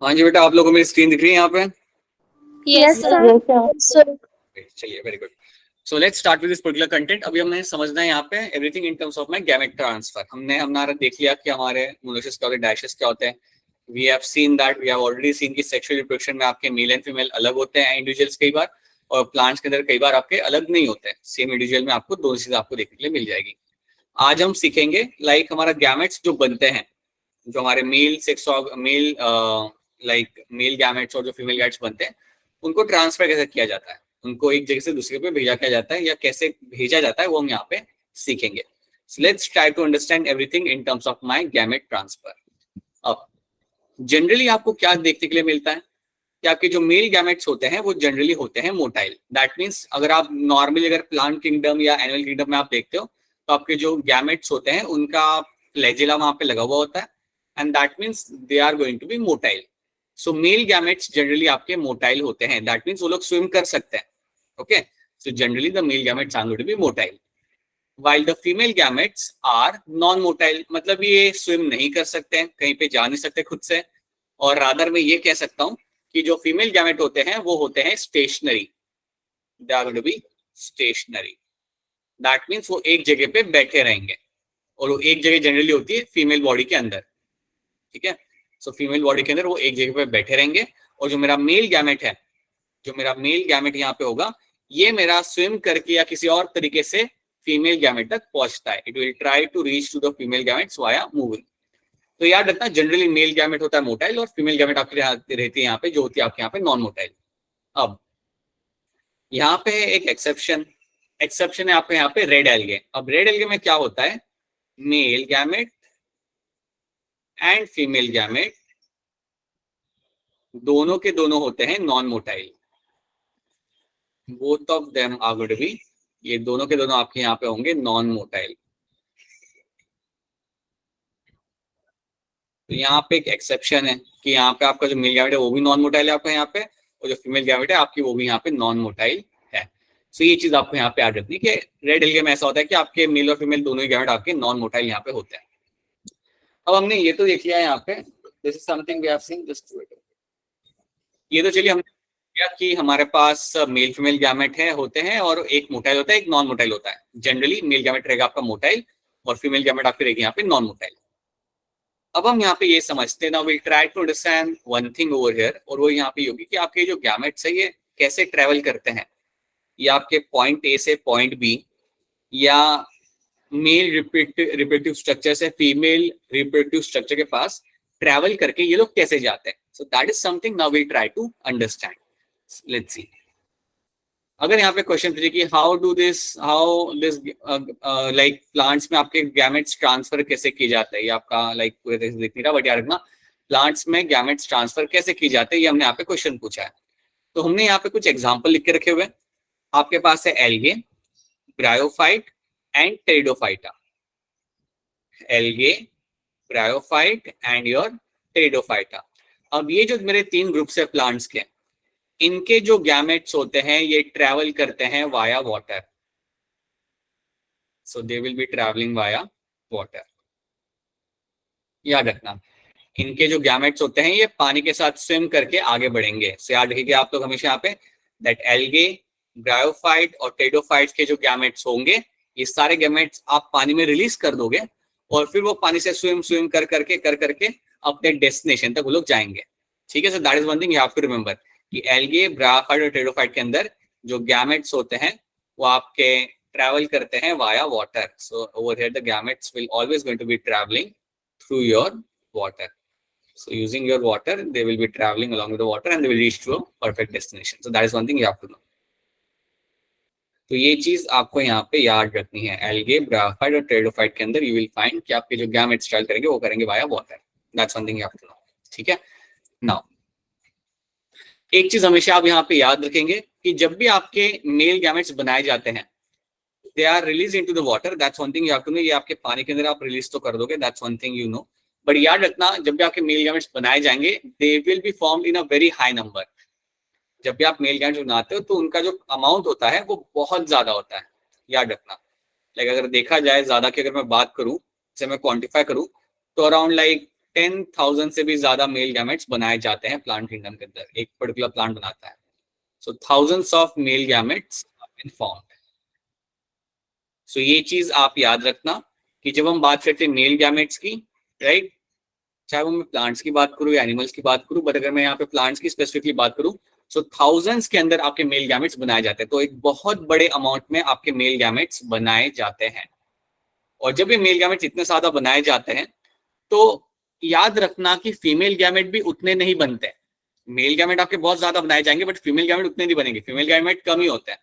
हाँ जी बेटा, आप लोगों को मेरी स्क्रीन दिख रही है यहाँ पे? Yes, sir. Yes, sir. चलिए, very good. So let's start with this particular content. अभी हमें समझना है यहाँ पे everything in terms of my gamete transfer. हमने हमारा देख लिया कि हमारे मोनोसिस क्या होते हैं, डायसिस क्या होते हैं। We have seen that, we have already seen कि सेक्सुअल रिप्रोडक्शन में आपके मेल एंड फीमेल अलग होते हैं इंडिविजुअल्स कई बार, और प्लांट्स के अंदर कई बार आपके अलग नहीं होते हैं। सेम इंडिविजुअल में आपको दोनों चीजें आपको देखने के लिए मिल जाएगी। आज हम सीखेंगे लाइक हमारा गैमेट्स जो बनते हैं, जो हमारे male sex mail like male gametes और जो फीमेल गैमेट्स बनते हैं, उनको ट्रांसफर कैसे किया जाता है, उनको एक जगह से दूसरे पे भेजा किया जाता है या कैसे भेजा जाता है, वो हम यहाँ पे सीखेंगे। So let's try to understand everything in terms of my gamete transfer. अब जनरली आपको क्या देखने के लिए मिलता है कि आपके जो मेल गैमेट्स होते हैं वो जनरली होते हैं मोटाइल। दैट मीन्स अगर आप नॉर्मली अगर प्लांट किंगडम या एनिमल किंगडम में आप देखते हो तो आपके जो गैमेट्स होते हैं उनका फ्लैजिला वहां पे लगा हुआ होता है, and that means they are going to be motile. So male gametes generally आपके मोटाइल होते हैं, दैट मीन्स वो लोग स्विम कर सकते हैं। Okay, so generally the male gametes are going to be motile, while the female gametes are non-motile, मतलब ये स्विम नहीं कर सकते हैं, कहीं पे जा नहीं सकते खुद से। और रादर मैं ये कह सकता हूं कि जो फीमेल गैमेट होते हैं वो होते हैं stationary, they are going to be stationary. That means वो एक जगह पे बैठे रहेंगे, और वो एक जगह जनरली होती है फीमेल बॉडी के अंदर। ठीक है, सो फीमेल बॉडी के अंदर वो एक जगह पे बैठे रहेंगे, और जो मेरा मेल गैमेट है, जो मेरा मेल गैमेट यहाँ पे होगा, ये मेरा स्विम करके या किसी और तरीके से फीमेल गैमेट तक पहुंचता है। It will try to reach to the female gametes via moving. तो याद रखना, जनरली मेल गैमेट होता है मोटाइल, और फीमेल गैमेट आपकी रहती है यहाँ पे, जो होती है आपके यहाँ पे नॉन मोटाइल। अब यहाँ पे एक एक्सेप्शन है आपके यहाँ पे रेड एल्गे। अब रेड एल्गे में क्या होता है, male gamete and female gamete दोनों के दोनों होते हैं non motile. Both of them are going to be, ये दोनों के दोनों आपके यहाँ पे होंगे नॉन मोटाइल। तो यहाँ पे एक एक्सेप्शन है कि यहाँ पे आपका जो मेल गैमेट है वो भी नॉन मोटाइल है आपका यहाँ पे, और जो फीमेल गैमेट है आपकी वो भी यहाँ पे नॉन मोटाइल है। सो ये चीज आपको यहाँ पे याद रखनी कि रेड एल्गे में ऐसा होता है कि आपके मेल और फीमेल दोनों ही गैमेट आपके नॉन मोटाइल यहाँ पे होते हैं। अब हमने ये तो देख लिया है यहाँ पे, this is something we have seen, just ये तो चलिए हमने किया कि हमारे पास मेल फीमेल गैमेट है होते हैं, और एक मोटाइल होता है एक नॉन मोटाइल होता है। जनरली मेल गैमेट रहेगा आपका मोटाइल, और फीमेल गैमेट आपकी रहेगी यहाँ पे नॉन मोटाइल। अब हम यहाँ पे ये समझते हैं, now will try to understand one thing over here, और वो यहाँ पे होगी कि आपके जो गैमेट्स है ये कैसे ट्रेवल करते हैं। ये आपके पॉइंट ए से पॉइंट बी, या मेल रिप्रोडक्टिव स्ट्रक्चर से फीमेल रिप्रोडक्टिव स्ट्रक्चर के पास ट्रेवल करके ये लोग कैसे जाते हैं। So that is something now will try to understand. Let's see, अगर यहाँ पे क्वेश्चन पूछे कि हाउ दिस लाइक प्लांट्स में आपके गैमेट्स ट्रांसफर कैसे किए जाते हैं, ये आपका लाइक पूरे तरह से देख नहीं रहा, बट याद रखना प्लांट्स में गैमेट्स ट्रांसफर कैसे किए जाते हैं, ये हमने यहाँ पे क्वेश्चन पूछा है। तो हमने यहाँ पे कुछ एग्जाम्पल लिख के रखे हुए। आपके पास है algae, bryophyte and pteridophyta. Algae, bryophyte and your pteridophyta. अब ये जो मेरे तीन ग्रुप्स है प्लांट्स के, इनके जो गैमेट्स होते हैं ये ट्रैवल करते हैं via water. So they will be travelling via water. याद रखना, इनके जो गैमेट्स होते हैं ये पानी के साथ स्विम करके आगे बढ़ेंगे। सो याद रखिए आप लोग हमेशा यहाँ पे दैट एल्गे, ब्रायोफाइट और टेरिडोफाइट्स के जो गैमेट्स होंगे, ये सारे गैमेट्स आप पानी में रिलीज कर दोगे, और फिर वो पानी से स्विम कर करके अपने डेस्टिनेशन तक वो लोग जाएंगे। ठीक है, so that is one thing you have to remember कि एल्गे, ब्रायोफाइट और टेरिडोफाइट के अंदर जो गैमेट्स होते हैं वो आपके ट्रैवल करते हैं via water. So over here the gametes will always going to be travelling through your water. So using your water, they will be traveling along with the water and they will reach to a perfect destination. So that is one thing you have to know. तो ये चीज आपको यहाँ पे याद रखनी है। Algae, bryophyte और टेरिडोफाइट के अंदर यू विल फाइंड कि आपके जो गैमेट्स ट्रैवल करेंगे वो करेंगे via water. That's one thing you have to know. ठीक है, नाउ एक चीज हमेशा आप यहाँ पे याद रखेंगे कि जब भी आपके मेल गैमेट्स बनाए जाते हैं, they are release into the water. That's one thing you have to know. ये आपके पानी के अंदर आप रिलीज तो कर दोगे, that's one thing you know, but याद रखना जब भी आपके मेल गैमेट्स बनाए जाएंगे, they will be formed in a very high number. जब भी आप मेल गैमेट्स बनाते हो तो उनका जो अमाउंट होता है वो बहुत ज्यादा होता है। याद रखना, लाइक अगर देखा जाए ज्यादा की अगर मैं बात करूं, जैसे मैं क्वांटिफाई करूं, तो अराउंड लाइक 10,000 से भी ज्यादा मेल गैमेट्स बनाए जाते हैं प्लांट किंगडम के अंदर, एक पर्टिकुलर प्लांट बनाता है। So thousands of male gametes have been found. So ये चीज आप याद रखना कि जब हम बात करते हैं मेल गैमेट्स की, राइट, चाहे वो मैं प्लांट्स की बात करूं या एनिमल्स की बात करूं, बट अगर मैं यहाँ पे प्लांट्स की स्पेसिफिकली बात करूं, सो थाउजेंड्स के अंदर आपके मेल गैमेट्स बनाए जाते हैं। तो एक बहुत बड़े अमाउंट में आपके मेल गैमेट्स बनाए जाते हैं। और जब ये मेल गैमेट्स इतने ज्यादा बनाए जाते हैं तो याद रखना कि फीमेल गैमेट भी उतने नहीं बनते। मेल गैमेट आपके बहुत ज्यादा बनाए जाएंगे बट फीमेल गैमेट उतने नहीं बनेंगे, फीमेल गैमेट कम ही होते हैं,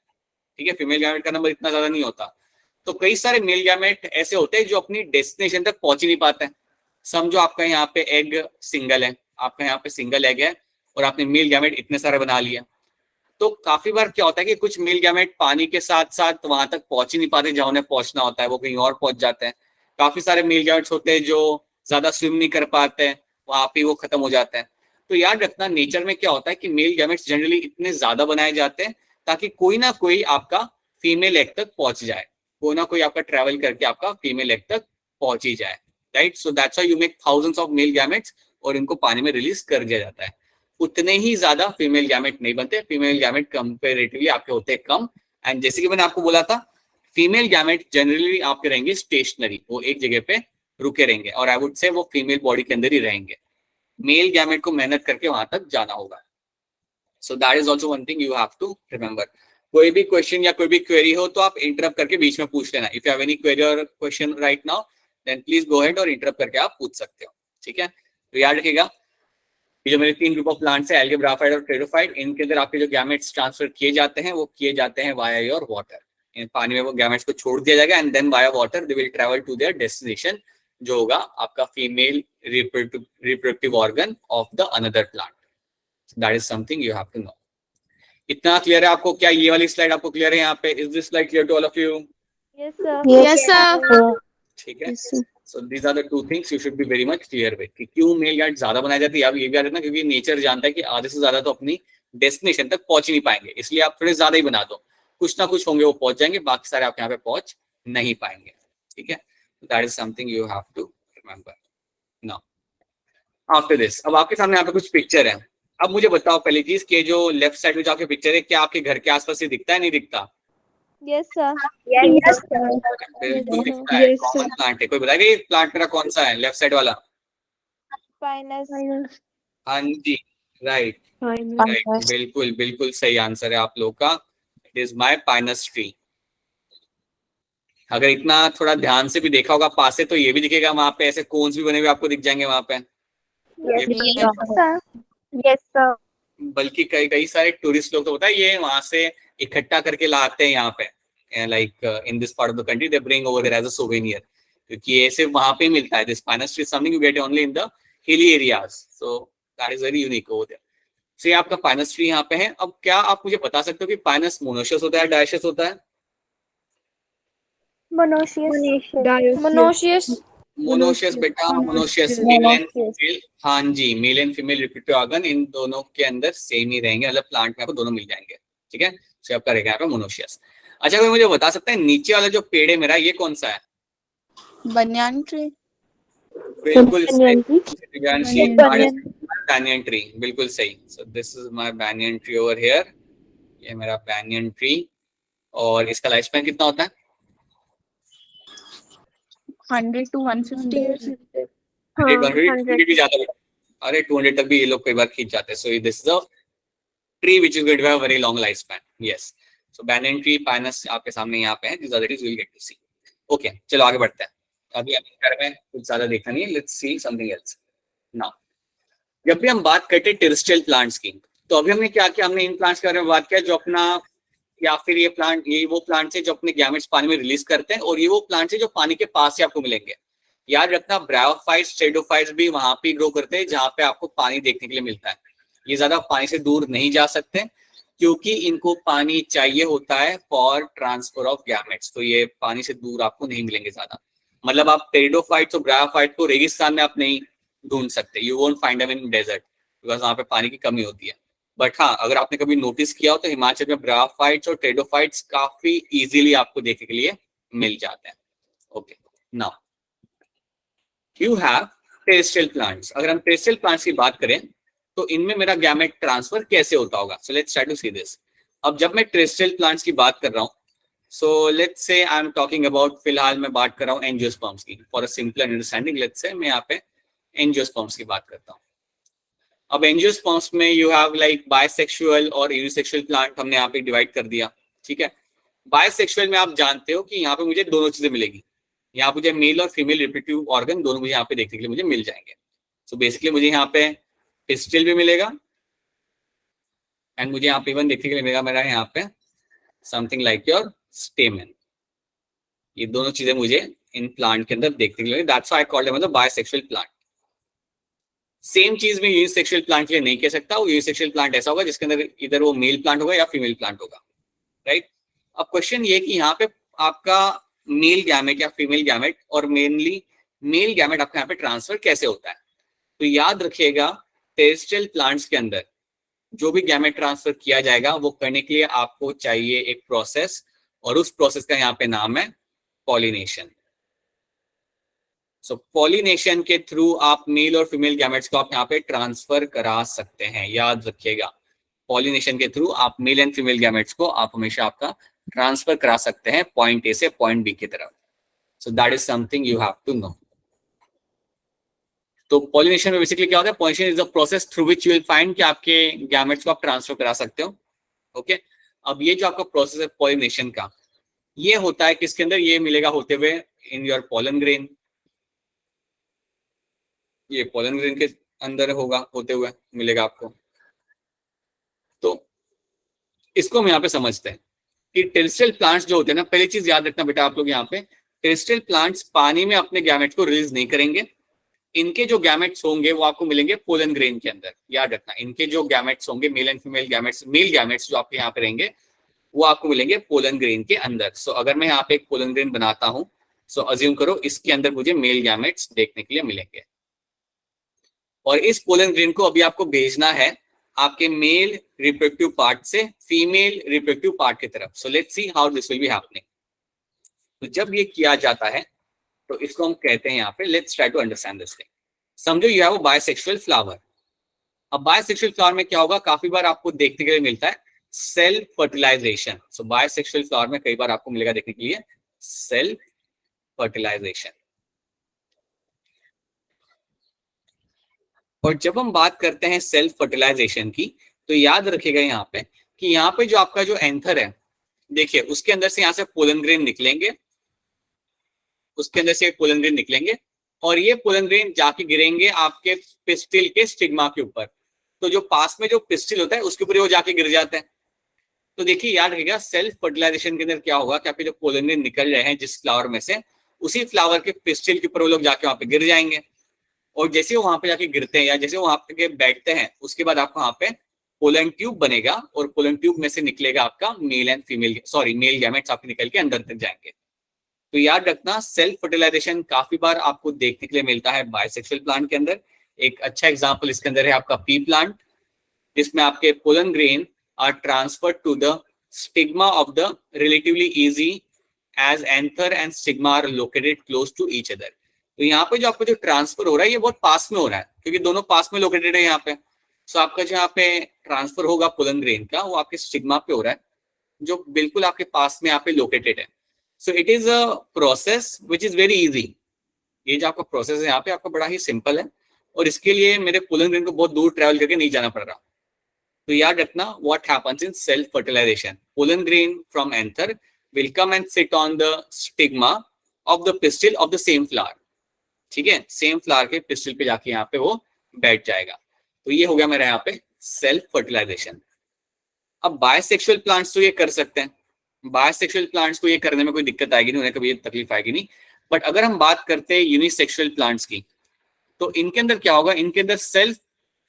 ठीक है, फीमेल गैमेट का नंबर इतना ज्यादा नहीं होता। तो कई सारे मेल गैमेट ऐसे होते हैं जो अपनी डेस्टिनेशन तक पहुंच ही नहीं पाते हैं। समझो आपका यहाँ पे एग सिंगल है, आपका यहाँ पे सिंगल एग है और आपने मेल गैमेट इतने सारे बना लिया, तो काफी बार क्या होता है कि कुछ मेल गैमेट पानी के साथ साथ वहां तक पहुंच ही नहीं पाते जहां उन्हें पहुंचना होता है, वो कहीं और पहुंच जाते हैं। काफी सारे मेल गैमेट्स होते हैं जो ज्यादा स्विम नहीं कर पाते हैं, वहां पे वो खत्म हो जाते हैं। तो याद रखना नेचर में क्या होता है कि मेल गैमेट्स जनरली इतने ज्यादा बनाए जाते हैं ताकि कोई ना कोई आपका फीमेल एग तक पहुंच जाए, कोई ना कोई आपका ट्रैवल करके आपका फीमेल एग तक पहुंच ही जाए, right. So that's why you make thousands of male gametes और इनको पानी में रिलीज कर दिया जाता है। उतने ही ज्यादा फीमेल गैमेट नहीं बनते, फीमेल गैमेट कंपेरेटिवली आपके होते हैं कम। एंड जैसे कि मैंने आपको बोला था, फीमेल गैमेट जनरली आपके रहेंगे स्टेशनरी, वो एक जगह पे रुके रहेंगे और आई वुड से वो फीमेल बॉडी के अंदर ही रहेंगे। मेल गैमेट को मेहनत करके वहां तक जाना होगा। So that is also one thing you have to remember. कोई भी क्वेश्चन या कोई भी क्वेरी हो तो आप इंटरप्ट करके बीच में पूछ लेना। If you have any query or question right now then please go ahead और इंटरप्ट करके आप पूछ सकते हो, ठीक है। तो याद रखिएगा ये जो मेरे 3 ग्रुप ऑफ प्लांट्स है, एल्गे, ब्राफाइट और टेरोफाइट, इनके अंदर आपके जो गैमेट्स ट्रांसफर किए जाते हैं वो किए जाते हैं वाया योर वाटर। इन पानी में वो गैमेट्स को छोड़ दिया जाएगा and then via water they will travel to their destination, जो होगा आपका female reproductive organ of the another plant. That is something you have to know. इतना क्लियर है आपको? क्या ये वाली स्लाइड आपको क्लियर है? यहाँ पे is this slide clear to all of you? Yes, sir. ठीक है। So these are the two things you should be very much clear with कि क्यों मेल गैमेट ज्यादा बनाए जाते हैं। अब ये भी याद रखना क्योंकि नेचर जानता है कि आधे से ज्यादा तो अपनी डेस्टिनेशन तक पहुंच ही नहीं पाएंगे, इसलिए आप थोड़े ज्यादा ही बना दो। कुछ ना कुछ होंगे वो पहुंच जाएंगे, बाकी सारे आप यहाँ पे पहुंच नहीं पाएंगे, ठीक है। That is something you have to remember. Now after this, अब आपके सामने यहाँ पे कुछ पिक्चर है। अब मुझे बताओ पहली चीज कि जो लेफ्ट साइड में जो आपके पिक्चर है, क्या आपके घर के आसपास ही दिखता है, नहीं दिखता? Yes, sir. Yes, sir. बिल्कुल दिखता है। कॉमन प्लांट है। कोई बताएगा ये प्लांट मेरा कौन सा है लेफ्ट साइड वाला? Pinus. हाँ जी, राइट राइट, बिल्कुल बिल्कुल सही आंसर है आप लोग का। It is my Pinus tree. अगर इतना थोड़ा ध्यान से भी देखा होगा पास से तो ये भी दिखेगा, वहां पे ऐसे कोन्स भी बने हुए आपको दिख जाएंगे वहां पे। Yes, sir. Yes, sir. बल्कि कई कई सारे टूरिस्ट लोग तो होता है ये वहां से इकट्ठा करके लाते हैं यहाँ पे, like in this part of the country they bring over there as a souvenir, क्योंकि ये सिर्फ वहां पे मिलता है। This Pinus tree something you get only in the hilly areas, so that is very unique over there. So ये आपका Pinus tree यहाँ पे है। अब क्या आप मुझे बता सकते हो कि पाइनस मोनोशियस होता है डायोशियस होता है? Monoecious. मोनोशियस बेटा, मोनोशियस मेल एंड फीमेल, हाँ जी, male and female reproductive organ इन दोनों के अंदर सेम ही रहेंगे, मतलब प्लांट में आपको दोनों मिल जाएंगे, ठीक है। सो आपका रहेगा यहाँ पे मोनोशियस। अच्छा कोई मुझे बता सकता है नीचे वाला जो पेड़ है मेरा ये कौन सा है? Banyan tree. बिल्कुल सही, Banyan. banyan ट्री, बिल्कुल सही। सो this is my banyan tree over here, ये मेरा banyan ट्री। और इसका लाइफ स्पैन कितना होता है? 100 to 150 years. 100 भी ज्यादा, अरे 200 तक भी ये लोग कई बार खींच जाते हैं। So this is a tree which is going to have very long life span. Yes, so banyan tree, Pinus आपके सामने यहाँ पे है। This are the trees you will get to see. Okay, चलो आगे बढ़ते हैं। अभी घर में कुछ ज्यादा देखा नहीं है, let's see something else now. जब भी हम बात करते हैं टेरेस्ट्रियल प्लांट्स की, तो अभी हमने क्या किया, हमने इन प्लांट्स के बारे में बात किया जो अपना, या फिर ये प्लांट, ये वो प्लांट्स है जो अपने गैमेट्स पानी में रिलीज करते हैं, और ये वो प्लांट्स है जो पानी के पास ही आपको मिलेंगे। याद रखना ब्रायोफाइट्स, स्टेडोफाइट्स भी वहां पे ग्रो करते हैं जहां पे आपको पानी देखने के लिए मिलता है। ये ज्यादा पानी से दूर नहीं जा सकते क्योंकि इनको पानी चाहिए होता है फॉर ट्रांसफर ऑफ गैमेट्स, तो ये पानी से दूर आपको नहीं मिलेंगे ज्यादा। मतलब आप टेरिडोफाइट्स और ब्रायोफाइट को रेगिस्तान में आप नहीं ढूंढ सकते, you won't find them in desert, because वहां पे पानी की कमी होती है। बट हाँ, अगर आपने कभी नोटिस किया हो तो हिमाचल में ब्रायोफाइट्स और टेरिडोफाइट्स काफी इजीली आपको देखने के लिए मिल जाते हैं। Okay, now you have terrestrial plants, अगर हम टेरेस्ट्रियल प्लांट्स की बात करें तो इनमें मेरा गैमेट ट्रांसफर कैसे होता होगा? So let's try to see this. अब जब मैं टेरेस्ट्रियल प्लांट्स की बात कर रहा हूँ, so let's say I am talking about, फिलहाल मैं बात कर रहा हूँ एंजियोस्पर्म्स की, for a simple understanding let's say मैं यहाँ पे एंजियोस्पर्म्स की बात करता हूँ। अब एंजियोस्पर्म्स में यू हैव लाइक बायसेक्सुअल और यूनिसेक्सुअल प्लांट, हमने यहाँ पे डिवाइड कर दिया, ठीक है। बायसेक्सुअल में आप जानते हो कि यहाँ पे मुझे दोनों चीजें मिलेगी, यहाँ मुझे मेल और फीमेल रिप्रोडक्टिव ऑर्गन दोनों मुझे यहाँ पे देखने के लिए मुझे मिल जाएंगे। सो बेसिकली मुझे यहाँ पे पिस्टिल भी मिलेगा एंड मुझे यहाँ पे इवन देखने के लिए मिलेगा मेरा यहाँ पे समथिंग लाइक योर स्टेमन। ये दोनों चीजें मुझे इन प्लांट के अंदर देखने के लिए, that's why I called them as a bisexual plant. Same चीज में यूनिसेक्सुअल प्लांट के लिए नहीं कह सकता। वो यूनिसेक्सुअल प्लांट ऐसा होगा जिसके अंदर इधर वो मेल प्लांट होगा या फीमेल प्लांट होगा, राइट। अब क्वेश्चन ये कि यहाँ पे आपका मेल गैमेट या फीमेल गैमेट और मेनली मेल गैमेट आपका यहाँ पे ट्रांसफर कैसे होता है? तो याद रखिएगा टेरेस्ट्रियल प्लांट्स के अंदर जो भी गैमेट ट्रांसफर किया जाएगा वो करने के लिए आपको चाहिए एक प्रोसेस, और उस प्रोसेस का यहाँ पे नाम है पॉलिनेशन। सो पॉलिनेशन के थ्रू आप मेल और फीमेल गैमेट्स को आप यहाँ पे ट्रांसफर करा सकते हैं। याद रखिएगा पॉलिनेशन के थ्रू आप मेल एंड फीमेल गैमेट्स को आप हमेशा आपका ट्रांसफर करा सकते हैं पॉइंट ए से पॉइंट बी की तरफ। So that is something you have to know. तो पॉलिनेशन में बेसिकली क्या होता है? Pollination is the process through which you will find कि आपके गैमेट्स को आप ट्रांसफर करा सकते हो, ओके। अब ये जो आपका प्रोसेस है पॉलिनेशन का, ये होता है किसके अंदर? ये मिलेगा होते हुए इन योर पोलन ग्रेन, ये पोलन ग्रेन के अंदर होगा, होते हुए मिलेगा आपको। तो इसको हम यहाँ पे समझते हैं कि टेरेस्ट्रियल प्लांट्स जो होते हैं ना, पहली चीज याद रखना बेटा आप लोग यहाँ पे, टेरेस्ट्रियल प्लांट्स पानी में अपने गैमेट्स को रिलीज नहीं करेंगे। इनके जो गैमेट्स होंगे वो आपको मिलेंगे पोलन ग्रेन के अंदर। याद रखना इनके जो गैमेट्स होंगे, mail and female gametes, male gametes जो आपके यहाँ पे रहेंगे वो आपको मिलेंगे पोलन ग्रेन के अंदर। सो अगर मैं यहाँ पे एक पोलन ग्रेन बनाता हूँ, सो अज्यूम करो इसके अंदर मुझे मेल गैमेट्स देखने के लिए मिलेंगे, और इस पोलन ग्रेन को अभी आपको भेजना है आपके मेल रिप्रोडक्टिव पार्ट से फीमेल रिप्रोडक्टिव पार्ट की तरफ। So let's see how this will be happening. तो जब ये किया जाता है तो इसको हम कहते हैं यहाँ पे, let's try to understand this thing. समझो you have a bisexual flower. अब बायसेक्सुअल फ्लावर में क्या होगा? काफी बार आपको देखने के लिए मिलता है सेल्फ फर्टिलाइजेशन। सो बायसेक्सुअल फ्लावर में कई बार आपको मिलेगा देखने के लिए सेल्फ फर्टिलाइजेशन। और जब हम बात करते हैं सेल्फ फर्टिलाइजेशन की, तो याद रखिएगा यहाँ पे कि यहाँ पे जो आपका जो एंथर है, देखिए उसके अंदर से यहाँ से पोलन ग्रेन निकलेंगे, उसके अंदर से पोलन ग्रेन निकलेंगे, और ये पोलन ग्रेन जाके गिरेंगे आपके पिस्टिल के स्टिग्मा के ऊपर। तो जो पास में जो पिस्टिल होता है उसके ऊपर वो जाके गिर जाते हैं। तो देखिए याद रखिएगा सेल्फ फर्टिलाइजेशन के अंदर क्या होगा कि आपके जो पोलन ग्रेन निकल रहे हैं जिस फ्लावर में से, उसी फ्लावर के पिस्टिल के ऊपर वो लोग जाके वहां पे गिर जाएंगे, और जैसे वो वहां पे जाके गिरते हैं या जैसे वो वहां पे बैठते हैं, उसके बाद आपको वहां पे पोलन ट्यूब बनेगा, और पोलन ट्यूब में से निकलेगा आपका mail and female, sorry male gametes आपके निकल के अंदर तक जाएंगे। तो याद रखना सेल्फ फर्टिलाइजेशन काफी बार आपको देखने के लिए मिलता है बायसेक्सुअल प्लांट के अंदर। एक अच्छा एग्जांपल इसके अंदर है आपका पी प्लांट, जिसमें आपके pollen grain are transferred to the stigma of the relatively easy as anther and stigma are located close to each other. तो यहाँ पे जो आपको जो ट्रांसफर हो रहा है ये बहुत पास में हो रहा है, क्योंकि दोनों पास में लोकेटेड है यहाँ पे। सो आपका जो यहाँ पे ट्रांसफर होगा पोलन ग्रेन का, वो आपके स्टिग्मा पे हो रहा है जो बिल्कुल आपके पास में यहाँ पे लोकेटेड है। So it is a process which is very easy. ये जो आपका प्रोसेस है यहाँ पे आपका बड़ा ही सिंपल है, और इसके लिए मेरे पोलन ग्रेन को बहुत दूर ट्रेवल करके नहीं जाना पड़ रहा। तो याद रखना what happens in self fertilisation, pollen grain from anther will come and sit on the stigma of the pistil of the same flower. ठीक है, सेम फ्लावर के पिस्टिल पे जाके यहाँ पे वो बैठ जाएगा। तो ये हो गया मेरा यहाँ पे सेल्फ फर्टिलाइजेशन। अब बायसेक्सुअल प्लांट्स तो ये कर सकते हैं, बायसेक्सुअल प्लांट्स को ये करने में कोई दिक्कत आएगी नहीं, उन्हें कभी ये तकलीफ आएगी नहीं। बट अगर हम बात करते हैं यूनिसेक्सुअल प्लांट्स की, तो इनके अंदर क्या होगा? इनके अंदर सेल्फ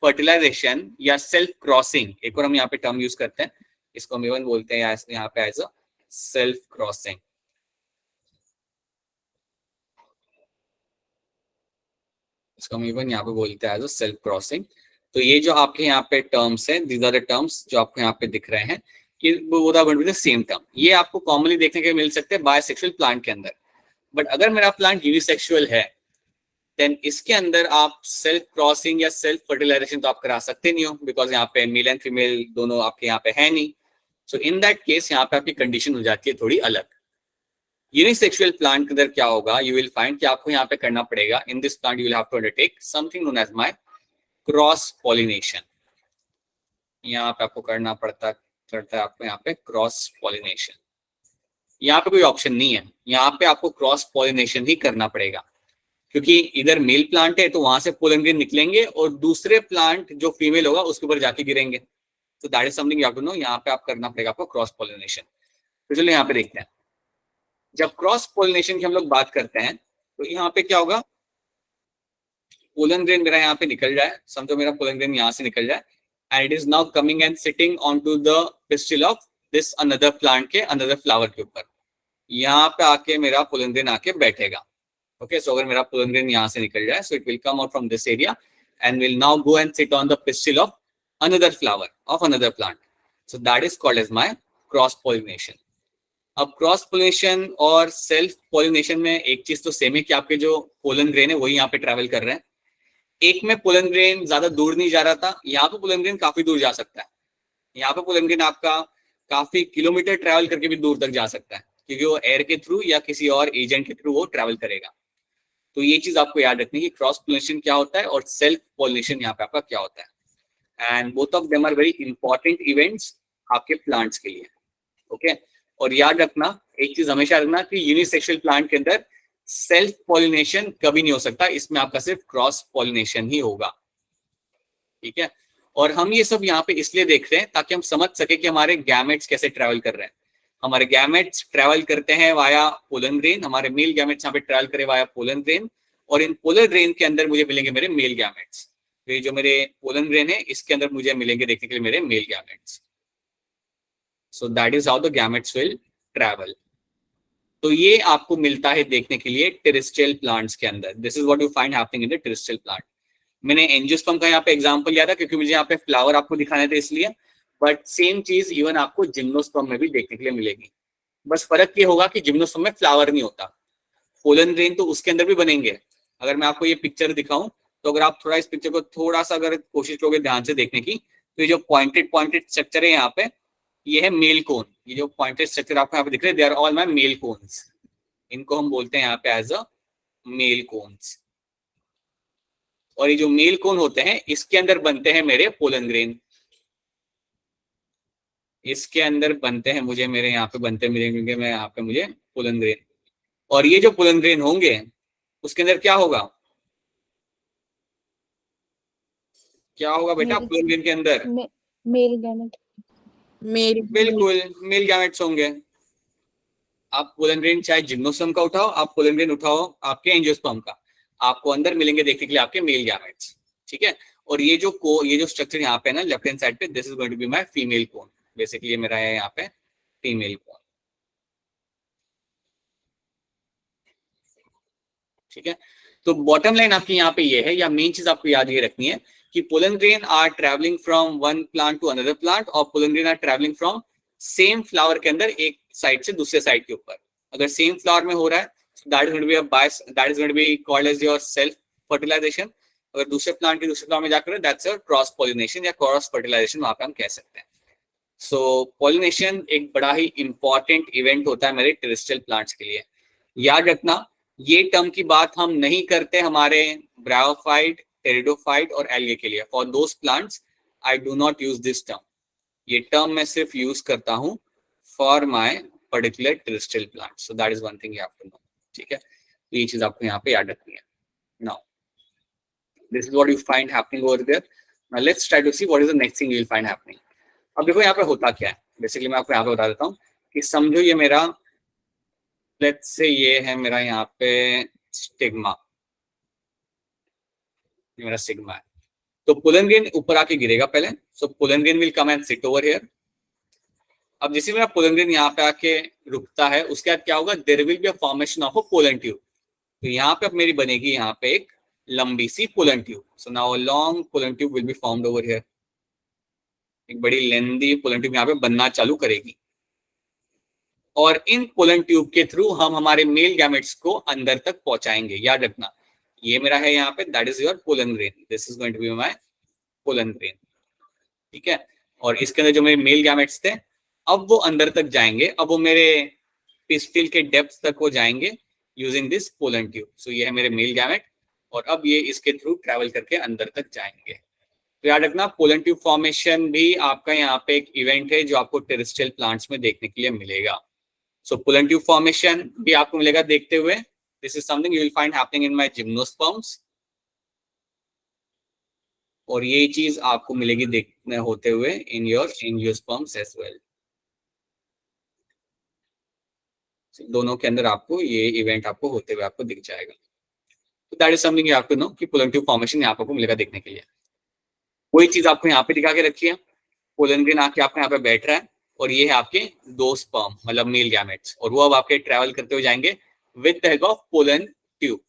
फर्टिलाइजेशन या सेल्फ क्रॉसिंग, एक और हम यहाँ पे टर्म यूज करते हैं, इसको हम इवन बोलते हैं यहाँ पे एज अ सेल्फ क्रॉसिंग। इसको हम इवन यहाँ पे बोलते हैं एज अ सेल्फ क्रॉसिंग। तो ये जो आपके यहाँ पे टर्म्स हैं, दीज आर द टर्म्स जो आपको यहाँ पे दिख रहे हैं, कि both are going to be the same term. ये आपको कॉमनली देखने के मिल सकते हैं बायसेक्सुअल प्लांट के अंदर। बट अगर मेरा प्लांट यूनिसेक्सुअल है, देन इसके अंदर आप सेल्फ क्रॉसिंग या सेल्फ फर्टिलाइजेशन तो आप करा सकते नहीं हो, बिकॉज यहाँ पे मेल एंड फीमेल दोनों आपके यहाँ पे है नहीं. सो इन दैट केस यहाँ पे आपकी कंडीशन हो जाती है थोड़ी अलग. यूनिसेक्सुअल प्लांट के अंदर क्या होगा, यू विल फाइंड कि आपको यहाँ पे करना पड़ेगा, in this plant you will have to undertake something known as my cross pollination. यहाँ पे आपको करना पड़ता है आपको यहाँ पे क्रॉस पॉलिनेशन. यहाँ पे कोई ऑप्शन नहीं है, यहाँ पे आपको क्रॉस पॉलिनेशन ही करना पड़ेगा, क्योंकि इधर मेल प्लांट है तो वहां से पोलन ग्रेन निकलेंगे और दूसरे प्लांट जो फीमेल होगा उसके ऊपर जाके गिरेंगे. तो that is something you have to know. यहाँ पे आप करना पड़ेगा आपको क्रॉस पॉलिनेशन. तो चलिए यहाँ पे देखते हैं. जब क्रॉस पॉलिनेशन की हम लोग बात करते हैं तो यहाँ पे क्या होगा, पोलन ग्रेन मेरा यहाँ पे निकल जाए, समझो मेरा पोलन ग्रेन यहाँ से निकल जाए, and it is now coming and sitting on to the pistil of this another plant के अनदर फ्लावर के ऊपर. यहाँ पे आके मेरा पोलन ग्रेन आके बैठेगा. ओके, सो अगर मेरा पोलन ग्रेन यहाँ से निकल जाए, so it will come out from this area and will now go and sit on the pistil of another flower of another plant. So that is called as my cross pollination. अब cross pollination और self pollination में एक चीज तो same है कि आपके जो पोलन ग्रेन है वही यहाँ पे ट्रैवल कर रहे हैं. एक में पोलन ग्रेन ज्यादा दूर नहीं जा रहा था, यहाँ पे पोलन ग्रेन काफी दूर जा सकता है. यहाँ पे पोलन ग्रेन आपका काफी किलोमीटर ट्रैवल करके भी दूर तक जा सकता है, क्योंकि वो एयर के थ्रू या किसी और एजेंट के थ्रू वो ट्रैवल करेगा. तो ये चीज आपको याद रखनी है कि क्रॉस पोलिनेशन क्या होता है और सेल्फ पोलिनेशन यहाँ पे आपका क्या होता है. And both of them are very important events आपके प्लांट्स के लिए. ओके, और याद रखना, एक चीज हमेशा रखना कि यूनिसेक्सुअल प्लांट के अंदर सेल्फ पॉलिनेशन कभी नहीं हो सकता, इसमें आपका सिर्फ क्रॉस पॉलिनेशन ही होगा. ठीक है, और हम ये सब यहाँ पे इसलिए देख रहे हैं ताकि हम समझ सके कि हमारे गैमेट्स कैसे ट्रैवल कर रहे हैं. हमारे गैमेट्स ट्रैवल करते हैं वाया पोलन ग्रेन, हमारे मेल गैमेट्स यहाँ पे ट्रैवल करे वाया पोलन ग्रेन, और इन पोलन ग्रेन के अंदर मुझे मिलेंगे मेरे मेल गैमेट्स. ये जो मेरे पोलन ग्रेन है इसके अंदर मुझे मिलेंगे देखने के लिए मेरे male gametes. So that is how the gametes will travel. तो ये आपको मिलता है देखने के लिए टेरेस्ट्रियल प्लांट्स के अंदर. This is what you find happening in the terrestrial plant. मैंने एंजियोस्पर्म का यहाँ पे एग्जांपल लिया था क्योंकि मुझे यहाँ पे फ्लावर आपको दिखाने थे इसलिए, बट सेम चीज इवन आपको जिम्नोस्पर्म में भी देखने के लिए मिलेगी. बस फर्क ये होगा कि जिम्नोस्पर्म में फ्लावर नहीं होता, पोलन ग्रेन तो उसके अंदर भी बनेंगे. अगर मैं आपको ये पिक्चर दिखाऊं तो अगर आप थोड़ा इस पिक्चर को थोड़ा सा अगर कोशिश करोगे ध्यान से देखने की, तो ये जो पॉइंटेड स्ट्रक्चर है यहाँ पे, ये है मेल कोन. ये जो पॉइंटेड स्ट्रक्चर आपको यहाँ पे दिख रहे हैं, they are all my male cones. इनको हम बोलते हैं यहाँ पे एज अ मेल कोन्स. और ये जो मेल कोन होते हैं इसके अंदर बनते हैं मेरे पोलन ग्रेन. इसके अंदर बनते हैं मुझे मेरे यहाँ पे बनते हैं क्योंकि मैं यहाँ पे मुझे पोलन ग्रेन. और ये जो पोलन ग्रेन होंगे उसके अंदर क्या होगा, क्या होगा बेटा पोलन ग्रेन के अंदर? Male gamete. बिल्कुल मेल गैमेट्स होंगे. आप पोलन ग्रेन चाहे जिम्नोस्पर्म का उठाओ, आप पोलन ग्रेन उठाओ आपके एंजियोस्पर्म का, आपको अंदर मिलेंगे देखने के लिए आपके मेल गैमेट्स. ठीक है, और ये जो स्ट्रक्चर यहाँ पे ना लेफ्ट हैंड साइड पे, this is going to be my female cone. Basically ये मेरा है यहाँ पे फीमेल कोन. ठीक है, तो बॉटम लाइन आपकी यहाँ पे ये है, या मेन चीज आपको याद ये रखनी है कि pollen grain are travelling from one plant to another plant, और pollen grain are travelling from same flower के अंदर एक साइड से दूसरे साइड के ऊपर. अगर सेम फ्लावर में हो रहा है that is going to be a bias, that is going to be called as your self fertilisation. अगर दूसरे प्लांट के दूसरे फ्लावर में जाकर दैट्स योर क्रॉस पॉलिनेशन या क्रॉस फर्टिलाइजेशन वहां पे हम कह सकते हैं. सो पॉलिनेशन एक बड़ा ही इंपॉर्टेंट इवेंट होता है मेरे टेरेस्ट्रियल प्लांट्स के लिए. याद रखना, ये टर्म की बात हम नहीं करते हमारे ब्रायोफाइट, टेरिडोफाइट और एल्गे के लिए. For those plants I do not use this term. ये टर्म मैं सिर्फ यूज करता हूं for my particular terrestrial plant. So that is one thing you have to know. ठीक है, तो ये चीज आपको यहाँ पे याद रखनी है. Now this is what you find happening over there. Now let's try to see what is the next thing you will find happening. अब देखो यहाँ पे होता क्या है. बेसिकली मैं आपको यहाँ पे बता देता हूँ कि समझो ये मेरा, लेट्स से ये है मेरा यहाँ पे स्टिग्मा, ये मेरा सिग्मा है. तो पोलन ग्रेन ऊपर आके गिरेगा पहले. So pollen grain will come and sit over here. अब जैसे मेरा पोलन ग्रेन यहाँ पे आके रुकता है, उसके बाद क्या होगा, there will be a formation of a pollen tube. तो यहाँ पे अब मेरी बनेगी यहाँ पे एक लंबी सी pollen tube. So now a long pollen tube will be formed over here. एक बड़ी लेंदी पोलन ट्यूब यहाँ पे बनना चालू करेगी, और इन पोलन ट्यूब के थ्रू हम हमारे मेल गैमेट्स को अंदर तक पहुंचाएंगे. याद रखना, ये मेरा है यहाँ पे, that is your pollen grain, this is going to be my pollen grain, ठीक है। और इसके अंदर जो मेरे मेल गैमेट्स थे, अब वो अंदर तक जाएंगे, अब वो मेरे पिस्टिल के डेप्थ तक वो जाएंगे यूजिंग दिस पोलन ट्यूब। सो ये है मेरे मेल गैमेट, और अब ये इसके थ्रू ट्रैवल करके अंदर तक जाएंगे। तो याद रखना, पोलन ट्यूब फॉर्मेशन भी आपका यहाँ पे एक इवेंट है जो आपको टेरेस्ट्रियल प्लांट्स में देखने के लिए मिलेगा। सो पोलन ट्यूब फॉर्मेशन भी आपको मिलेगा देखते हुए। This is something you will find happening in my gymnosperms, और ये चीज आपको मिलेगी देखने होते हुए in your angiosperms as well. दोनों के अंदर आपको ये इवेंट आपको होते हुए आपको दिख जाएगा। तो that is something you have to know कि पोलन ट्यूब फॉर्मेशन यहाँ पे आपको मिलेगा देखने के लिए। कोई चीज आपको यहाँ पे दिखा के रखी है, पोलन ग्रेन आके आपको यहाँ पे बैठ रहा है, और ये है आपके 2 स्पर्म मतलब मेल गैमेट्स, और वो अब आपके ट्रैवल करते हुए जाएंगे with the help of pollen tube.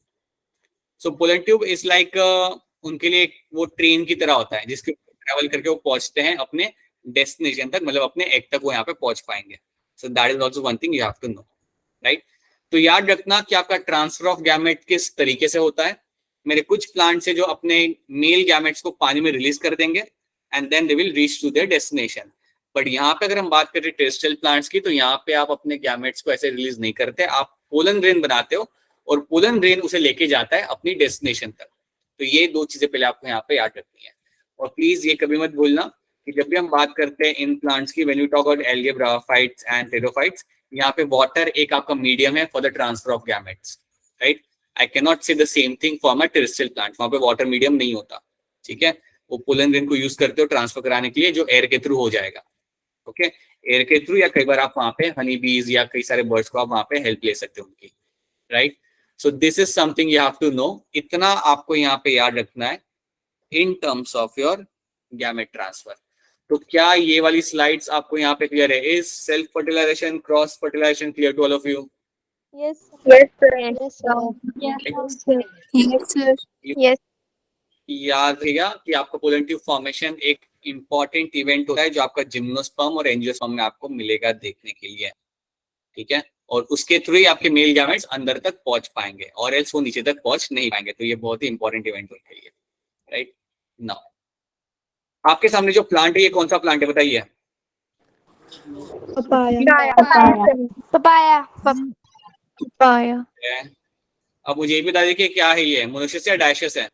So pollen tube is like उनके लिए वो ट्रेन की तरह होता है जिसके ट्रैवल करके वो पहुंचते हैं अपने डेस्टिनेशन तक, मतलब अपने एग तक वो यहाँ पे पहुंच पाएंगे। So that is also one thing you have to know, right. तो याद रखना कि आपका ट्रांसफर ऑफ गैमेट किस तरीके से होता है। मेरे कुछ प्लांट्स है जो अपने मेल गैमेट्स को पानी में रिलीज कर देंगे and then they will reach to their destination. But यहाँ पे अगर हम बात करें टेरेस्ट्रियल प्लांट्स की, तो यहाँ पे आप अपने गैमेट्स को ऐसे रिलीज नहीं करते, आप पोलन ग्रेन बनाते हो और पोलन ग्रेन उसे लेके जाता है अपनी डेस्टिनेशन तक। तो ये 2 चीजें पहले आपको यहाँ पे याद रखनी है। और प्लीज ये कभी मत भूलना कि जब भी हम बात करते हैं इन प्लांट्स की, when you talk about algae, bryophytes and pteridophytes, यहाँ पे वाटर एक आपका मीडियम है for the transfer of gametes, right. I can not say the same thing for my terrestrial plant, वहां पे वाटर मीडियम नहीं होता, ठीक है। वो पोलन ग्रेन को यूज करते हो ट्रांसफर कराने के लिए, जो एयर के थ्रू हो जाएगा, ओके। एयर के थ्रू, या कई बार आप वहां पे हनी बीज या कई सारे बर्ड्स को आप वहां पे हेल्प ले सकते हो उनकी, right. So this is something you have to know, इतना आपको यहाँ पे याद रखना है in terms of your gamete transfer. तो क्या ये वाली स्लाइड्स आपको यहाँ पे क्लियर है? Is self fertilisation, cross fertilisation clear to all of you? Yes. Yes, sir. Yes, sir. Yes, sir. Yes. याद रहेगा कि आपका पोलन ट्यूब फॉर्मेशन एक इंपॉर्टेंट इवेंट होता है जो आपका जिम्नोस्पर्म और एंजियोस्पर्म में आपको मिलेगा देखने के लिए, ठीक है। और उसके थ्रू ही आपके मेल गैमेट्स अंदर तक पहुंच पाएंगे, और एल्स वो नीचे तक पहुंच नहीं पाएंगे। तो ये बहुत ही इंपॉर्टेंट इवेंट उनके लिए, राइट। नाउ आपके सामने जो प्लांट है, ये कौन सा प्लांट है बताइए? Papaya. अब मुझे ये भी बता दीजिए कि क्या है ये, मोनोसिस या डायसियस है?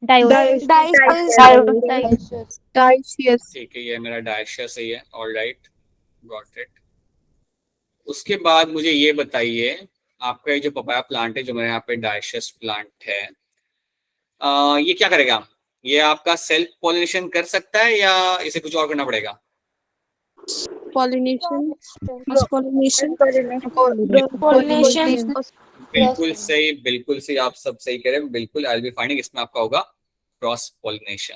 Dioecious. ठीक है, ये मेरा डायसियस है ये, ऑलराइट, गॉट इट। उसके बाद मुझे ये बताइए, आपका ये जो पपाया प्लांट है, जो मेरे यहाँ पे डायसियस प्लांट है, ये क्या करेगा? ये आपका सेल्फ पॉलिनेशन कर सकता है या इसे कुछ और करना पड़ेगा? Pollination. बिल्कुल सही, बिल्कुल सही, आप सब सही कह रहे हैं, बिल्कुल। आई विल बी फाइंडिंग, इसमें आपका होगा क्रॉस पॉलिनेशन।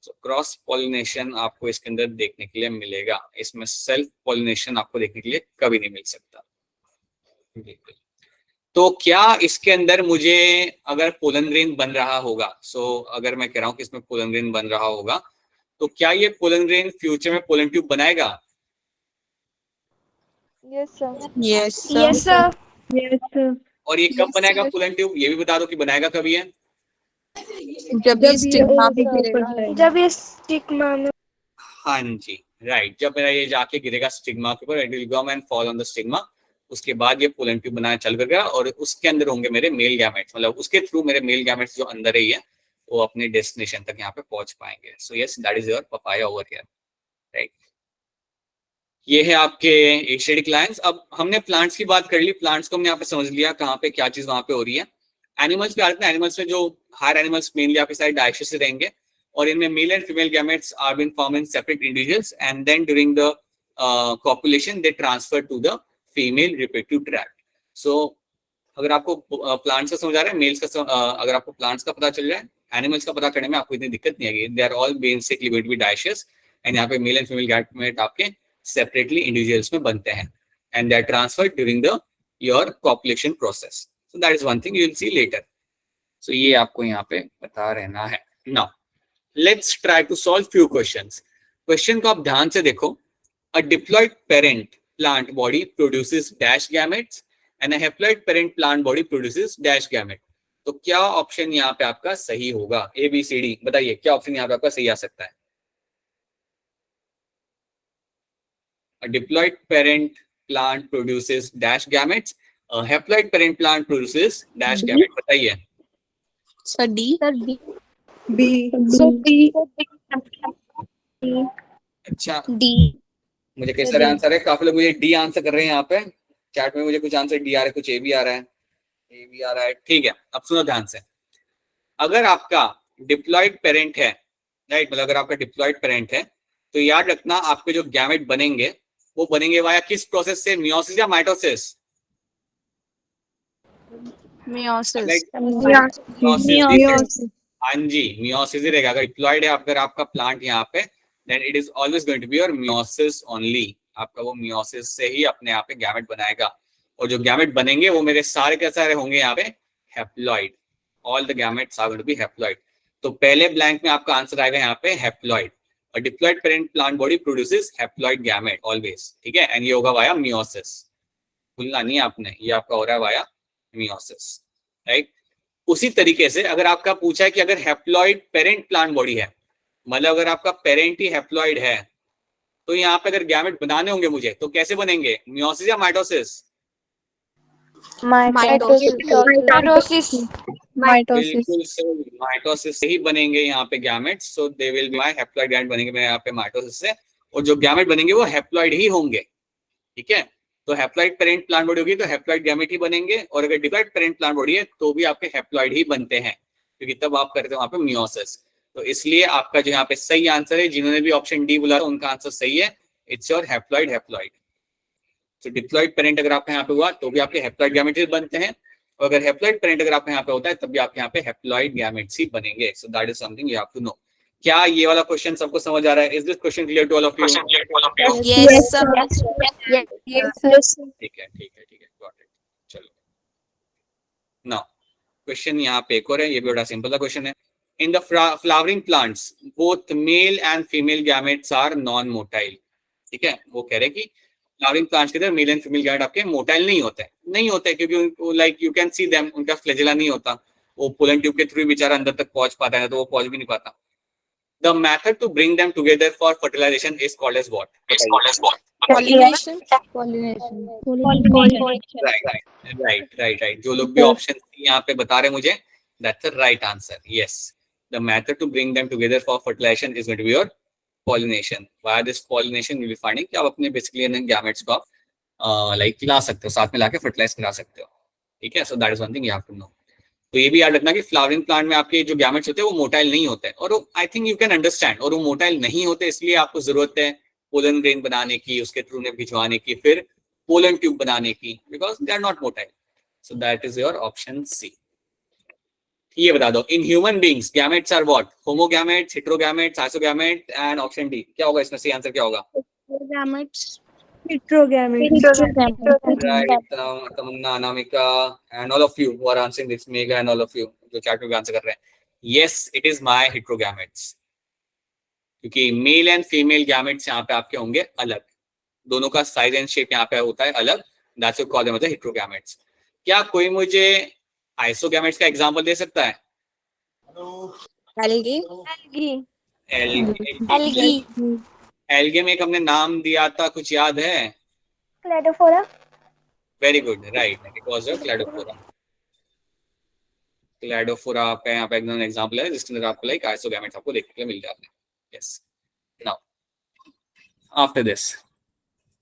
तो क्रॉस पॉलिनेशन आपको इसके अंदर देखने के लिए मिलेगा, इसमें सेल्फ पॉलिनेशन आपको देखने के लिए कभी नहीं मिल सकता। तो क्या इसके अंदर मुझे अगर पोलन ग्रेन बन रहा होगा, अगर मैं कह रहा हूँ कि इसमें पोलन ग्रेन बन रहा होगा, तो क्या ये पोलन ग्रेन फ्यूचर में पोलन ट्यूब बनाएगा? Yes, sir. Yes, sir. Yes, sir. और ये कब Yes, बनाएगा sir. Pollen tube? ये भी बता दो कि बनाएगा कभी है? जब ये स्टिग्मा पे गिरेगा. जब ये स्टिग्मा में, हाँ जी, राइट। जब मेरा ये जाके गिरेगा स्टिग्मा के ऊपर, it will come and fall on the stigma, उसके बाद ये पोलन ट्यूब बनाना चालू करेगा, और उसके अंदर होंगे मेरे मेल गैमेट्स, मतलब उसके थ्रू मेरे मेल गैमेट्स जो अंदर ही है वो अपने डेस्टिनेशन तक यहाँ पे पहुंच पाएंगे। So yes, that is your papaya over here, right. ये है आपके एशियाटिक लायंस। अब हमने प्लांट्स की बात कर ली, प्लांट्स को हमने यहाँ पे समझ लिया कहाँ पे क्या चीज वहां पे हो रही है। एनिमल्स पे आते हैं। एनिमल्स में जो हायर एनिमल्स मेनली आपके साइड डायसियस से रहेंगे, और इनमें male and female gametes are been form in separate individuals, and then during the copulation they transfer to the female reproductive tract. So अगर आपको प्लांट्स का समझ आ रहा है, मेल्स का अगर आपको प्लांट्स का पता चल रहा है, एनिमल्स का पता करने में आपको इतनी दिक्कत नहीं आएगी। They are all basically going to be dioecious, and यहाँ पे मेल एंड फीमेल गैमेट आपके सेपरेटली इंडिविजुअल्स में बनते हैं, and they are transferred during the your copulation process. So that is one thing you will see later. So ये आपको यहाँ पे पता रहना है। Now let's try to solve few questions. Question को आप ध्यान से देखो। A diploid parent plant body produces dash gametes and a haploid parent plant body produces dash gamete. तो क्या ऑप्शन यहाँ पे आपका सही होगा? ABCD बताइए, क्या ऑप्शन यहाँ पे आपका सही आ सकता है? A diploid parent plant produces dash gametes. A haploid parent plant produces dash gametes. बताइए। Sir D. B. अच्छा, डी। मुझे कई सारे आंसर है, काफी लोग मुझे डी आंसर कर रहे हैं यहाँ पे चैट में। मुझे कुछ आंसर डी आ रहा है, कुछ ए भी आ रहा है, ए भी आ रहा है। ठीक है, अब सुनो ध्यान से। अगर आपका डिप्लॉयड पेरेंट है, राइट, मतलब अगर आपका डिप्लॉयड पेरेंट है, तो याद रखना आपके जो गैमेट बनेंगे वो बनेंगे वाया किस प्रोसेस से? मियोसिस या माइटोसिस? मियोसिस। हाँ जी, मियोसिस ही रहेगा। अगर डिप्लॉयड है अगर आपका प्लांट यहाँ पे, then it is always going to be your meiosis only. आपका वो मियोसिस से ही अपने यहाँ पे गैमेट बनाएगा, और जो गैमेट बनेंगे वो मेरे सारे के सारे होंगे यहाँ पे haploid. All the gametes are going to be haploid. तो पहले ब्लैंक में आपका आंसर आएगा यहाँ पे हैप्लॉइड। और diploid parent plant body produces haploid gamete always, ठीक है। एंड ये होगा वाया मियोसिस, भूलना नहीं है आपने, ये आपका हो रहा है वाया मियोसिस, राइट। उसी तरीके से अगर आपका पूछा है कि अगर हैप्लॉइड पेरेंट प्लांट बॉडी है, मतलब अगर आपका पेरेंट ही हैप्लॉइड है, तो यहाँ पे अगर गैमेट बनाने होंगे मुझे, तो कैसे बनेंगे? मियोसिस या माइटोसिस? बिल्कुल सही, माइटोसिस से ही बनेंगे यहाँ पे gametes. So they will be my haploid gamete बनेंगे मेरे यहाँ पे माइटोसिस से, और जो गैमेट बनेंगे वो हैप्लॉइड ही होंगे, ठीक है। तो हैप्लॉइड पेरेंट प्लांट बॉडी होगी तो हैप्लॉइड गैमेट ही बनेंगे, और अगर डिप्लॉयड पेरेंट प्लांट बॉडी है तो भी आपके हैप्लॉइड ही बनते हैं, क्योंकि तब आप करते हो वहां पे मियोसिस। तो इसलिए आपका जो यहाँ पे सही आंसर है, जिन्होंने भी ऑप्शन डी बोला उनका आंसर सही है। It's your haploid haploid. तो डिप्लॉयड पेरेंट अगर आपके यहाँ पे हुआ तो भी आपके हैप्लॉइड गैमेट्स बनते हैं, और अगर हैप्लॉइड पेरेंट अगर आपके यहाँ पे होता है तब भी आपके यहाँ पे हैप्लॉइड गैमेट्स ही बनेंगे। So that is something you have to know. क्या ये वाला क्वेश्चन सबको समझ आ रहा है? Is this question clear to all of you? Yes sir. ठीक है, ठीक है, ठीक है, गॉट इट। चलो नाउ क्वेश्चन यहाँ पे एक और है, ये भी बड़ा सिंपल सा क्वेश्चन है। In the flowering plants both male and female gametes are non motile. ठीक है, वो कह रहे हैं कि फ्लावरिंग प्लांट्स के अंदर मेल एंड फीमेल गैमेट आपके मोटाइल नहीं होते, क्योंकि like you can see them, उनका फ्लैजेला नहीं होता, वो पोलन ट्यूब के थ्रू बेचारा अंदर तक पहुंच पाता है, तो वो पहुंच भी नहीं पाता। The method to bring them together for fertilization is called as what? Pollination. Right. जो लोग भी ऑप्शन यहाँ पे बता रहे हैं मुझे, that's the right answer. Yes, the method to bring them together for fertilization is going to be your pollination. Via this pollination you will finding कि आप अपने basically gametes को आप like ला सकते हो, साथ में लाके fertilize करा सकते हो, ठीक है। So that is one thing you have to know. तो ये भी याद रखना कि फ्लावरिंग प्लांट में आपके जो गैमेट्स होते हैं वो मोटाइल नहीं होते हैं, और I think you can understand. और वो मोटाइल नहीं होते इसलिए आपको जरूरत है पोलन ग्रेन बनाने की, उसके थ्रू ने भिजवाने की, फिर पोलन ट्यूब बनाने की, because they are not motile. So that is your option C. ये बता दो, in human beings gametes are what? Homogametes, heterogametes, isogamete, and option D क्या होगा इसमें? सही आंसर क्या होगा? Right, Tamanna, Anamika, and all of you who are answering this, Megha and all of you जो चैट में भी आंसर कर रहे हैं, yes, it is my heterogametes, क्योंकि मेल एंड फीमेल गैमेट्स यहाँ पे आपके होंगे अलग, दोनों का साइज एंड शेप यहाँ पे होता है अलग, that's what call them as heterogametes। क्या कोई मुझे आइसोगैमेट्स का एग्जांपल दे सकता है? एल्गी में एक हमने नाम दिया था, कुछ याद है? Cladophora. Very good, right, it was a Cladophora. Cladophora पे यहाँ पे एकदम एग्जांपल है जिसके अंदर आपको लाइक आइसोगैमेट्स आपको देखने को मिल जाते हैं। Yes, now after this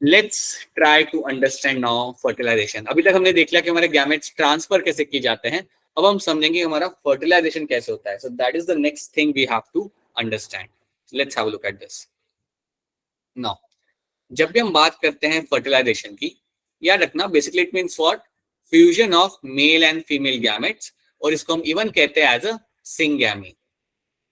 let's try to understand now fertilisation. अभी तक हमने देख लिया कि हमारे गैमेट्स ट्रांसफर कैसे किए जाते हैं, अब हम समझेंगे हमारा फर्टिलाइजेशन कैसे होता है। So that is the next thing we have to understand. Let's have a look at this now. जब भी हम बात करते हैं फर्टिलाइजेशन की, याद रखना basically it means what? Fusion of male and female gametes, और इसको हम इवन कहते हैं as a syngamy.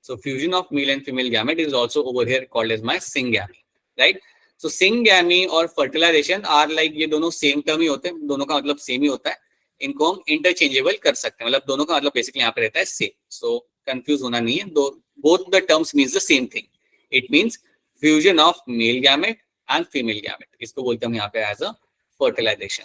So fusion of male and female gamete is also over here called as my syngamy, right. So syngamy और fertilisation are like, ये दोनों same term ही होते हैं, दोनों का मतलब सेम ही होता है, इनको हम इंटरचेंजेबल कर सकते हैं, मतलब दोनों का मतलब बेसिकली यहाँ पे रहता है सेम। सो कंफ्यूज होना नहीं है, both the terms means the same thing. It means fusion of mail gamete and female gamete, इसको बोलते हैं यहाँ पे एज अ फर्टिलाइजेशन।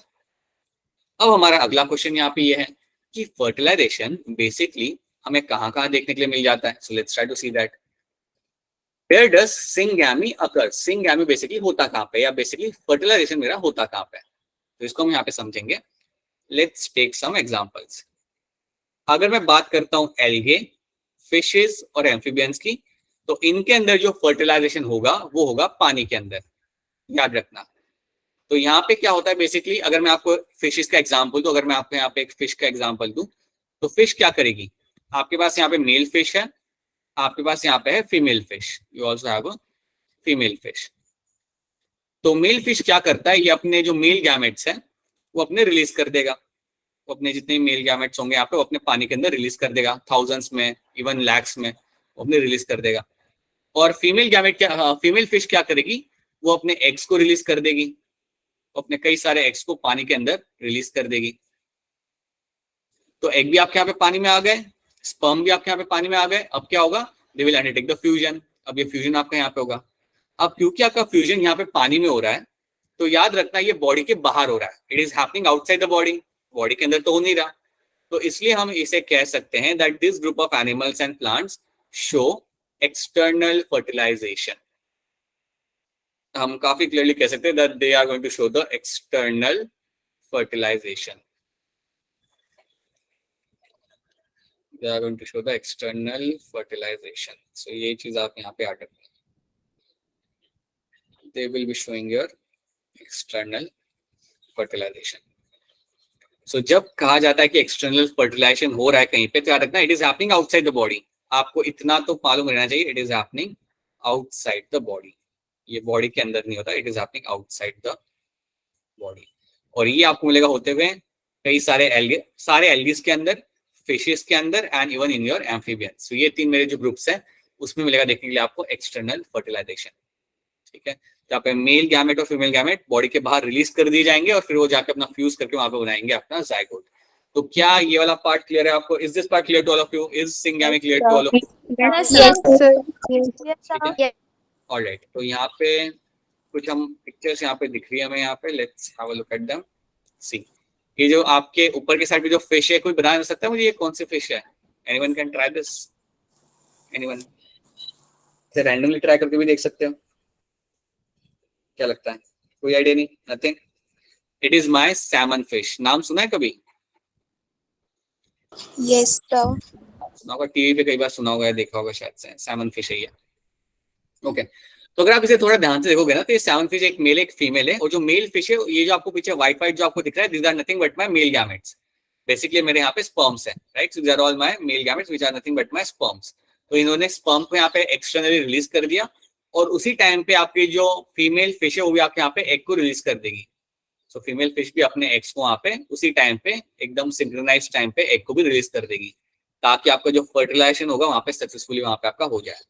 अब हमारा अगला क्वेश्चन यहाँ पे ये है कि फर्टिलाइजेशन बेसिकली हमें कहाँ कहाँ देखने के लिए मिल जाता है. So let's try to see that. Where does syngamy occur? Syngamy basically होता कहाँ पे, या बेसिकली फर्टिलाइजेशन मेरा होता कहाँ पे. तो इसको हम यहाँ पे समझेंगे. Let's take some examples. अगर मैं बात करता हूँ एल्गे, फिशेस और एम्फीबियंस की, तो इनके अंदर जो फर्टिलाइजेशन होगा वो होगा पानी के अंदर, याद रखना. तो यहाँ पे क्या होता है बेसिकली, अगर मैं आपको फिशेस का एग्जांपल दूं, अगर मैं आपको यहाँ पे एक फिश का एग्जांपल दूं, तो फिश क्या करेगी. आपके पास यहाँ पे मेल फिश है, आपके पास यहाँ पे है female fish. You also have a female fish. तो मेल फिश क्या करता है, ये अपने जो मेल गैमेट्स हैं वो अपने रिलीज कर देगा. वो अपने जितने मेल गैमेट्स होंगे यहाँ पे वो अपने पानी के अंदर रिलीज कर देगा, थाउजेंड्स में, इवन लैक्स में वो अपने रिलीज कर देगा. और फीमेल गैमेट क्या, फीमेल फिश क्या करेगी, वो अपने एग्स को रिलीज कर देगी. अपने कई सारे एग्स को पानी के अंदर रिलीज कर देगी. तो एग भी आपके यहाँ पे पानी में आ गए, स्पर्म भी आपके यहाँ पे पानी में आ गए. अब क्या होगा, they will undertake the fusion. अब ये फ्यूजन आपका यहाँ पे होगा. अब क्योंकि आपका फ्यूजन यहाँ पे पानी में हो रहा है, तो याद रखना ये बॉडी के बाहर हो रहा है. It is happening outside the body, body के अंदर तो हो नहीं रहा. तो इसलिए हम इसे कह सकते हैं that this group of animals and plants show external fertilisation. हम काफी क्लियरली कह सकते हैं that they are going to show the external fertilisation. They are going to show the external fertilization. So ये चीज आप यहाँ पे अटक. They will be showing your external fertilization. So जब कहा जाता है कि external fertilization हो रहा है कहीं पे, तो याद रखना it is happening outside the body. आपको इतना तो मालूम रहना चाहिए, it is happening outside the body. ये बॉडी के अंदर नहीं होता, it is happening outside the body. और ये आपको मिलेगा होते हुए कई सारे एल्गे, सारे एल्गीज के अंदर, फिशेस के अंदर and even in your amphibians. तो ये तीन मेरे जो ग्रुप्स हैं उसमें मिलेगा देखने के लिए आपको एक्सटर्नल फर्टिलाइजेशन. ठीक है. तो पे मेल गैमेट और फीमेल गैमेट बॉडी के बाहर रिलीज कर दिए जाएंगे और फिर वो जाके अपना फ्यूज करके वहां पे बनाएंगे अपना जायगोट. तो क्या ये वाला पार्ट क्लियर है आपको? Is this part clear to all of you? Is syngamy clear to all of you? ठीक है. ऑलराइट. तो यहाँ पे कुछ हम पिक्चर्स यहाँ पे दिख रही है हमें यहाँ पे. Let's have a look at them. See, ये जो आपके ऊपर के साइड पे जो फिश है, कोई बता सकता है मुझे ये कौन सी फिश है? Anyone can try this? Anyone? इसे रैंडमली ट्राई करके भी देख सकते हो. क्या लगता है? कोई आइडिया नहीं? Nothing. It is my Simon fish. नाम सुना है कभी? Yes, sir. सुना होगा, टीवी पे कई बार सुना होगा, देखा होगा शायद से. सैमन फिश है ये. ओके. तो अगर आप इसे थोड़ा ध्यान से देखोगे ना, तो ये सैमन फिश एक मेल एक फीमेल है. और जो मेल फिश है, ये जो आपको पीछे व्हाइट व्हाइट जो आपको दिख रहा है, these are nothing but my male gametes. Basically मेरे यहाँ पे स्पर्म्स है, right. So these are all my male gametes which are nothing but my sperms. तो इन्होंने स्पर्म को यहाँ पे एक्सटर्नली रिलीज कर दिया और उसी टाइम पे आपकी जो फीमेल फिश है वो भी आपके यहाँ पे एग को रिलीज कर देगी. सो फीमेल फिश भी अपने एग्स को वहाँ पे उसी टाइम पे एकदम सिंक्रोनाइज टाइम पे एग को भी रिलीज कर देगी, ताकि आपका जो फर्टिलाइजेशन होगा वहाँ पे सक्सेसफुली वहाँ पे आपका हो जाए.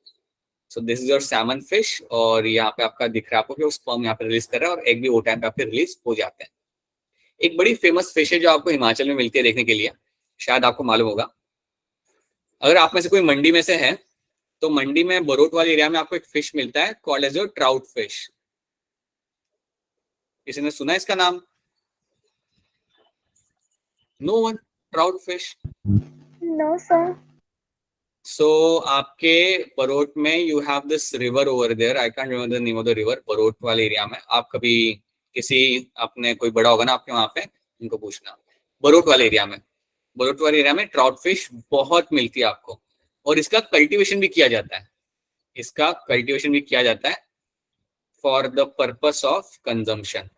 सो this is your Simon fish. और यहाँ पे आपका दिख रहा है आपको कि वो स्पर्म यहाँ पे रिलीज कर रहा है और एग भी वो टाइम पे आपके रिलीज हो जाते हैं. एक बड़ी फेमस फिश है जो आपको हिमाचल में मिलती है देखने के लिए, शायद आपको मालूम होगा. अगर आप में से कोई मंडी में से है, तो मंडी में बरोट वाले एरिया में आपको एक फिश मिलता है called as your trout fish. किसी ने सुना इसका नाम? No one? Trout fish? No, sir. So आपके बरोट में you have this river over there. I can't remember the name of the river. Barot वाले एरिया में आप कभी किसी अपने कोई बड़ा होगा ना आपके वहां पे, उनको पूछना. बरोट वाले एरिया में, बरोट वाले एरिया में ट्राउट फिश बहुत मिलती है आपको. और इसका कल्टीवेशन भी किया जाता है. इसका कल्टीवेशन भी किया जाता है for the purpose of consumption,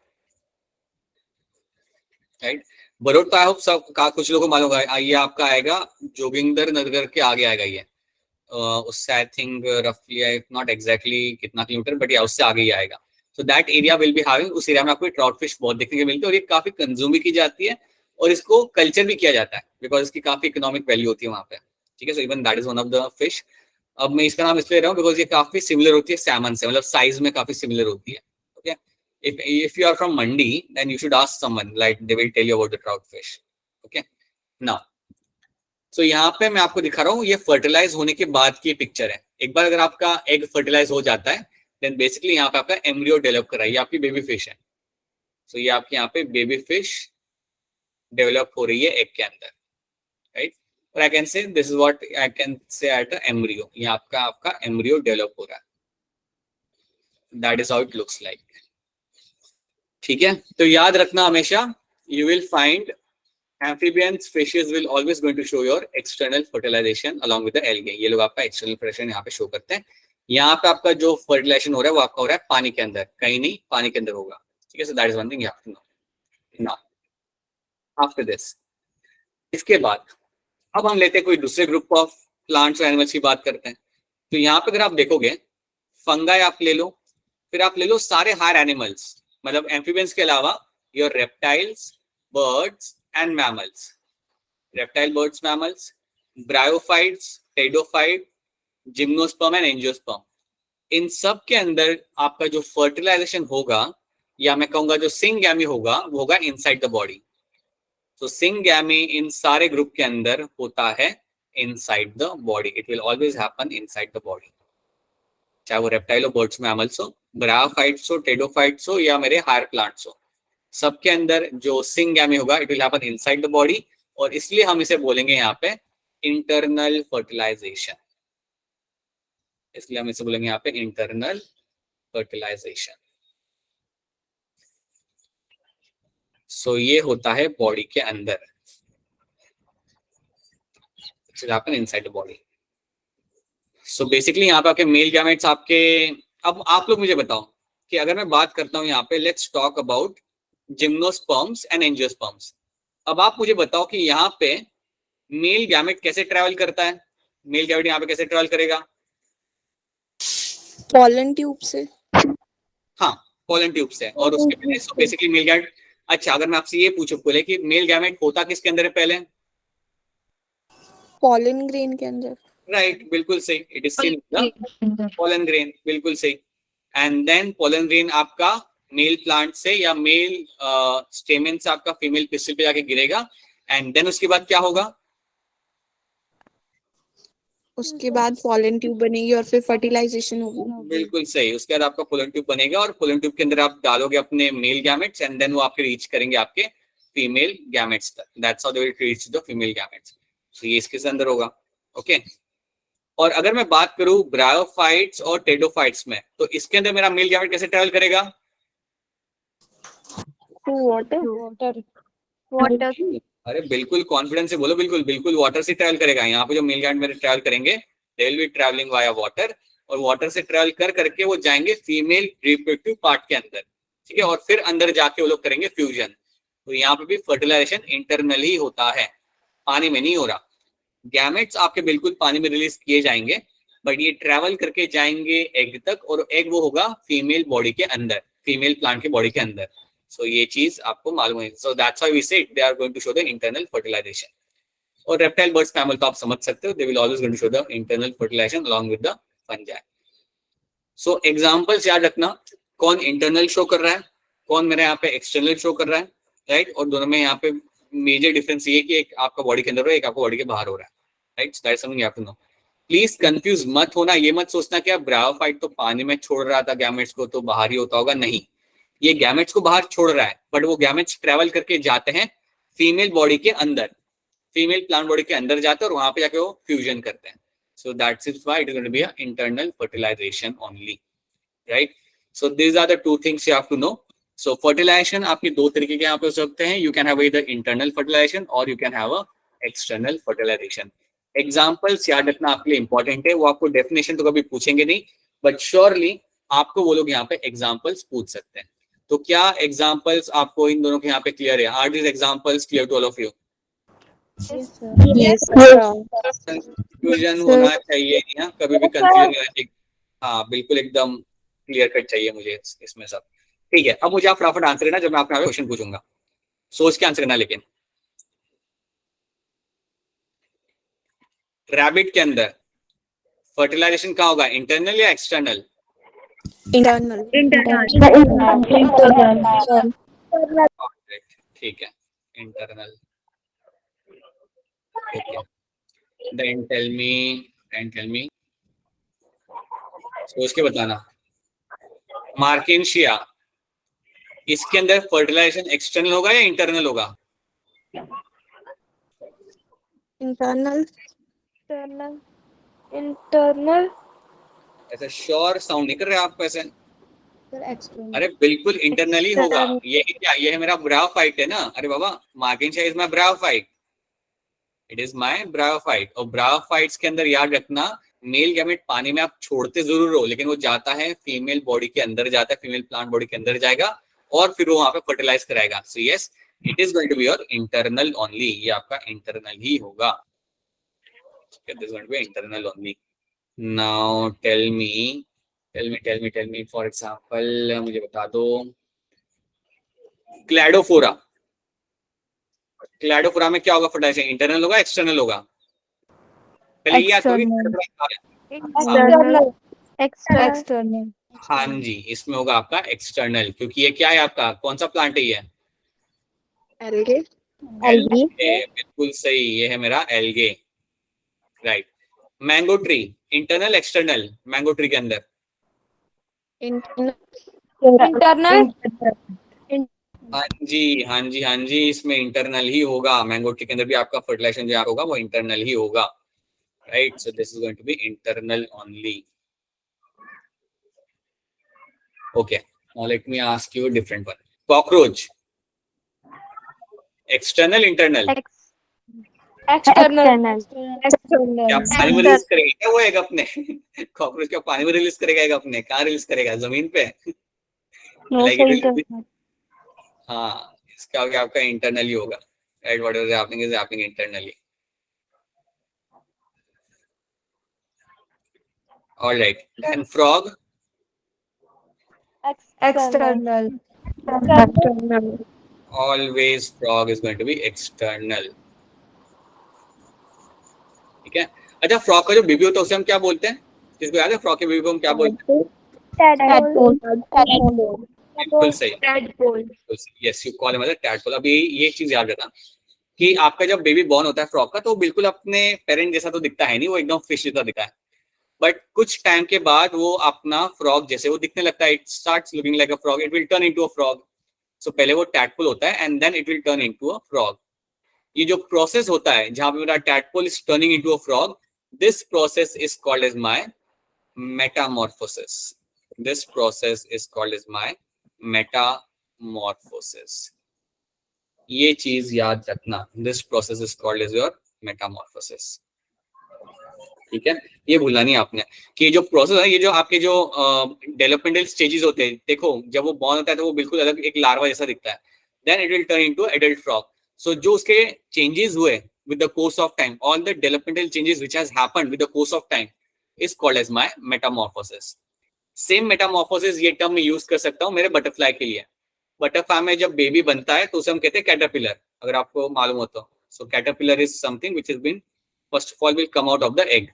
right. Barot तो आई होप सब का कुछ लोगों को मालूम होगा. ये आपका आएगा जोगिंदर नगर के आगे आएगा ये. उससे आई थिंक रफली, नॉट एग्जैक्टली कितना किलोमीटर, बट या उससे आगे ही आएगा. So that area will be having, उस एरिया में आपको ट्राउट फिश बहुत देखने को मिलती है और ये काफी कंज्यूम भी की जाती है और इसको कल्चर भी किया जाता है बिकॉज इसकी काफी इकोनॉमिक वैल्यू होती है वहाँ पे. ठीक है. So even that is one of the fish. अब मैं इसका नाम इसलिए ले रहा हूँ बिकॉज ये काफी सिमिलर होती है सैमन से, मतलब साइज में काफी सिमिलर होती है. Okay. If you are from Mandi, then you should ask someone, like they will tell you about the trout fish. Okay. Now, so यहाँ पे मैं आपको दिखा रहा हूँ, ये फर्टिलाइज होने के बाद की पिक्चर है. एक बार अगर आपका एग फर्टिलाइज हो जाता है, देन बेसिकली यहाँ पे आपका एम्ब्रियो डेवलप कर रहा है. ये आपकी बेबी फिश है. सो ये आपके यहाँ पे बेबी फिश डेवलप हो रही है एग के अंदर. और I can say this is what I can say at a embryo, ये आपका एम्ब्रियो डेवलप हो रहा है, that is how it looks like. ठीक है, तो याद रखना हमेशा, you will find amphibians fishes will always going to show your external fertilization along with the algae। ये लोग आपका एक्सटर्नल फर्टिलाइजेशन यहाँ पे शो करते हैं। यहाँ पे आपका जो फर्टिलाइजेशन हो रहा है वो आपका हो रहा है पानी के अंदर, कहीं नहीं, पानी के अंदर होगा। ठीक है, so that is one thing you have to know. Now after this, इसके बाद अब हम लेते हैं कोई दूसरे ग्रुप ऑफ प्लांट्स और एनिमल्स की बात करते हैं। तो यहाँ पे अगर आप देखोगे, फंगाई आप ले लो, फिर आप ले लो सारे हायर एनिमल्स, मतलब एम्फीबियंस के अलावा your reptiles, birds and mammals, reptile, birds, mammals, bryophytes, pteridophyte, gymnosperm and angiosperm, इन सब के अंदर आपका जो फर्टिलाइजेशन होगा, या मैं कहूंगा जो सिंगैमी होगा, वो होगा इनसाइड द बॉडी। तो सिंगैमी इन सारे ग्रुप के अंदर होता है inside the body, it will always happen inside the body, चाहे वो रेप्टाइल हो, बर्ड्स, मैमल्स हो, ब्रायोफाइट्स हो, टेडोफाइट्स हो, या मेरे हायर प्लांट्स हो, सबके अंदर जो सिंगैमी होगा it will happen inside the body, और इसलिए हम इसे बोलेंगे यहाँ पे इंटरनल फर्टिलाइजेशन, इसलिए हम इसे बोलेंगे यहाँ पे इंटरनल फर्टिलाइजेशन। सो ये होता है बॉडी के अंदर, it will happen inside the body. So basically यहाँ पे आपके मेल गैमेट्स आपके, अब आप लोग मुझे बताओ कि अगर मैं बात करता हूँ यहाँ पे, let's talk about gymnosperms and angiosperms. अब आप मुझे बताओ कि यहाँ पे मेल गैमेट कैसे ट्रैवल करता है, मेल गैमेट यहाँ पे कैसे ट्रैवल करेगा? पॉलन ट्यूब से। हाँ, पॉलन ट्यूब से, और उसके पहले सो बेसिकली मेल गैमेट। अच्छा, अगर मैं आपसे ये पूछूं बोले कि मेल गैमेट होता किसके अंदर है पहले? पॉलन ग्रेन के अंदर। राइट, बिल्कुल सही, it is seen the pollen grain, बिल्कुल सही। एंड देन पॉलन ग्रेन आपका मेल प्लांट से या मेल स्टेमेन से आपका फीमेल पिस्टिल पे जाके गिरेगा, एंड देन उसके बाद क्या होगा? उसके बाद पॉलन ट्यूब बनेगी और फिर फर्टिलाइजेशन होगी। बिल्कुल सही, उसके बाद आपका पोलन ट्यूब बनेगा और पोलन ट्यूब के अंदर आप डालोगे अपने मेल गैमेट्स, एंड देन वो आपके रीच करेंगे आपके फीमेल गैमेट्स तक, that's how they will reach the female gametes. तो ये इसके अंदर होगा, ओके। और अगर मैं बात करूं ब्रायोफाइट्स और टेडोफाइट्स में, तो इसके अंदर मेरा मेल गैमेट कैसे ट्रैवल करेगा? वाटर। अरे बिल्कुल कॉन्फिडेंस से बोलो, बिल्कुल बिल्कुल वाटर से ट्रैवल करेगा। यहाँ पे जो मेल गैमेट मेरे ट्रैवल करेंगे, they will be travelling via water, और वाटर से ट्रैवल कर करके वो जाएंगे फीमेल रिप्रोडक्टिव पार्ट के अंदर, ठीक है, और फिर अंदर जाके वो लोग करेंगे फ्यूजन। तो यहाँ पे भी फर्टिलाइजेशन इंटरनली होता है, पानी में नहीं हो रहा। गैमेट्स आपके बिल्कुल पानी में रिलीज किए जाएंगे, बट ये ट्रैवल करके जाएंगे एग तक, और एग वो होगा फीमेल बॉडी के अंदर, फीमेल प्लांट के बॉडी के अंदर। सो ये चीज आपको मालूम है। सो that's why we say they are going to show the internal fertilisation. और रेप्टाइल, बर्ड्स, मैमल तो आप समझ सकते हो, they will always going to show the internal fertilisation along with the fungi. So examples याद रखना, कौन इंटरनल शो कर रहा है, कौन मेरे यहाँ पे एक्सटर्नल शो कर रहा है, राइट। और दोनों में यहाँ पे मेजर डिफरेंस ये कि एक आपका बॉडी के अंदर हो रहा है, एक आपका बॉडी के बाहर हो रहा है, right. That's something you have to know. Please confuse मत होना, ये मत सोचना कि आप ब्रायोफाइट तो पानी में छोड़ रहा था गैमेट्स को तो बाहर ही होता होगा, नहीं। ये गैमेट्स को बाहर छोड़ रहा है, बट वो गैमेट्स ट्रेवल करके जाते हैं फीमेल बॉडी के अंदर, फीमेल प्लांट बॉडी के अंदर जाते हैं और वहां पे जाके वो फ्यूजन करते हैं। So that's why it is going to be a internal fertilization only, right. So these are the two things you have to know. So fertilization आपके दो तरीके के यहाँ पे हो सकते हैं, you can have either internal fertilisation और you can have a external fertilization. Examples याद रखना आपके लिए इंपॉर्टेंट है, वो आपको डेफिनेशन तो कभी पूछेंगे नहीं, बट श्योरली आपको वो लोग यहाँ पे एग्जाम्पल्स पूछ सकते हैं। तो क्या एग्जाम्पल्स आपको इन दोनों के यहाँ पे क्लियर है? Are these examples clear to all of you? Confusion होना चाहिए यहाँ, कभी भी कंफ्यूजन होना चाहिए। हाँ बिल्कुल, एकदम क्लियर कट चाहिए मुझे इसमें सब। ठीक है, अब मुझे आप फटाफट आंसर देना जब मैं आपका क्वेश्चन पूछूंगा, सोच के आंसर करना। लेकिन रैबिट के अंदर फर्टिलाइजेशन कहाँ होगा, इंटरनल या एक्सटर्नल? इंटरनल। ठीक है, इंटरनल। देन टेल मी सोच के बताना। मार्केंशिया, इसके अंदर फर्टिलाइजेशन एक्सटर्नल होगा या इंटरनल होगा? Internal. Internal. Internal. ऐसा श्योर साउंड नहीं कर रहे आप ऐसे। Sir, external. अरे बिल्कुल इंटरनली होगा। External. ये क्या, ये है मेरा ब्रायोफाइट है ना। अरे बाबा, marking is my bryophyte, it is my bryophyte. और ब्रायोफाइट्स के अंदर याद रखना, मेल गैमेट पानी में आप छोड़ते जरूर हो, लेकिन वो जाता है फीमेल बॉडी के अंदर, जाता है फीमेल प्लांट बॉडी के अंदर जाएगा और फिर वो वहां पे फर्टिलाइज कराएगा। So yes, it is going to be your internal only. ये आपका इंटरनल ही होगा। It is going to be internal only. Now tell me for example, मुझे बता दो क्लैडोफोरा। क्लैडोफोरा में क्या होगा फर्टिलाइजेशन, इंटरनल होगा एक्सटर्नल होगा? पहले ये याद करो कि External. External. हाँ जी, इसमें होगा आपका एक्सटर्नल, क्योंकि ये क्या है आपका, कौन सा प्लांट है ये? Algae. Algae. बिल्कुल सही, ये है मेरा algae. Right. Mango tree, internal external mango tree के अंदर? Internal. Internal. हाँ जी, इसमें इंटरनल ही होगा। मैंगो ट्री के अंदर भी आपका फर्टिलाइजेशन जो होगा वो इंटरनल ही होगा। Right, so this is going to be internal only. Okay, now let me ask you different one. Cockroach, external internal? External. क्या पानी में रिलीज करेगा क्या वो एग अपने? कॉकरोच क्या पानी में रिलीज करेगा एग अपने? कहाँ रिलीज करेगा, जमीन पे? No, Like sir. it will be- हाँ, इसका आगे आपका इंटरनली होगा। Right, what is happening internally. Alright, then frog, External. External. Always frog is going to be external. ठीक है। अच्छा, फ्रॉग का जो बेबी होता है उसे हम क्या बोलते हैं? किसको याद है फ्रॉग के बेबी को हम क्या बोलते हैं? Tadpole. बिल्कुल सही, Tadpole. Yes, you call him as a tadpole. अभी ये चीज याद रखना कि आपका जब बेबी बॉर्न होता है फ्रॉग का, तो वो बिल्कुल अपने पेरेंट जैसा तो दिखता है नहीं, वो एकदम फिश जैसा दिखता है। बट कुछ टाइम के बाद वो अपना फ्रॉग जैसे वो दिखने लगता है, it starts looking like a frog, it will turn into a frog. So पहले वो टैडपोल होता है and then it will turn into a frog. ये जो प्रोसेस होता है जहां पे मेरा tadpole is turning into a frog, this process is called as my metamorphosis. This process is called as my metamorphosis. ये चीज याद रखना, this process is called as your metamorphosis. ठीक है, ये भूलना नहीं आपने कि ये जो प्रोसेस है, ये जो आपके जो डेवलपमेंटल स्टेजेस होते हैं, देखो जब वो बॉर्न होता है तो वो बिल्कुल अलग एक लार्वा जैसा दिखता है, then it will turn into adult frog. So जो उसके चेंजेस हुए with the course of time, all the developmental changes which has happened with the course of time is called as my metamorphosis. Same metamorphosis ये term मैं use कर सकता हूँ मेरे butterfly के लिए। बटरफ्लाई में जब बेबी बनता है तो उसे हम कहते हैं कैटरपिलर, अगर आपको मालूम हो तो। So caterpillar is something which has been first of all will come out of the egg,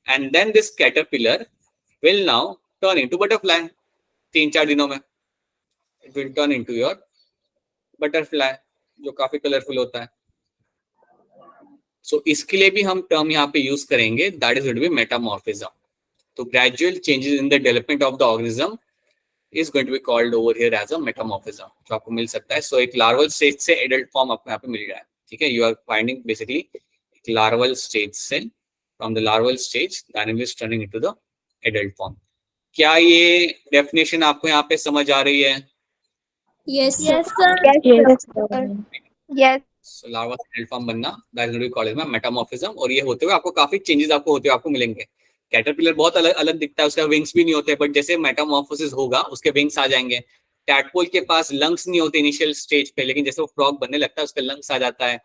and then this caterpillar will now turn into butterfly. 3-4 दिनों में it will turn into your butterfly, जो काफी colourful होता है। So इसके लिए भी हम टर्म यहाँ पे यूज करेंगे, that is going to be metamorphism. तो gradual changes in the development of the organism is going to be called over here as a metamorphism, जो आपको मिल सकता है। So एक larval stage से adult form आपको यहाँ पे मिल रहा है। ठीक है, you are finding basically एक larval stage से, from the larval stage the animal is turning into the adult form. क्या ये डेफिनेशन आपको यहाँ पे समझ आ रही है? Yes, sir. Yes, sir. Yes, sir. Yes. So larva से adult form बनना, that is going to be called as metamorphism। और ये होते हुए आपको काफी चेंजेस आपको होते हुए आपको मिलेंगे। कैटरपिलर बहुत अलग अलग दिखता है, उसका विंग्स भी नहीं होते, बट जैसे मेटामॉर्फोसिस होगा उसके विंग्स आ जाएंगे। टैडपोल के पास लंग्स नहीं होते इनिशियल स्टेज पे, लेकिन जैसे वो फ्रॉग बनने लगता है उसका लंग्स आ जाता है।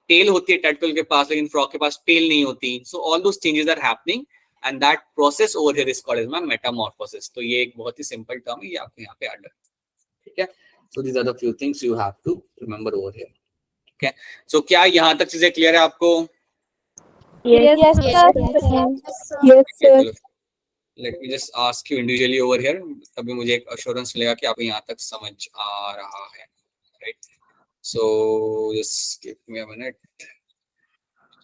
टेल होती है टैडपोल के पास, लेकिन फ्रॉग के पास टेल नहीं होती। So all those changes are happening and that process over here is called as my metamorphosis. तो ये एक बहुत ही सिंपल टर्म है, ये आपको यहाँ पे याद रखना है। ठीक है, so these are the few things you have to remember over here. ठीक है, सो क्या यहाँ तक चीजें क्लियर है आपको? Yes, Yes, sir. sir. Yes, sir. Let me just ask you individually over here, तभी मुझे एक अश्योरेंस मिलेगा कि आप यहाँ तक समझ आ रहा है। Right, so just give me a minute.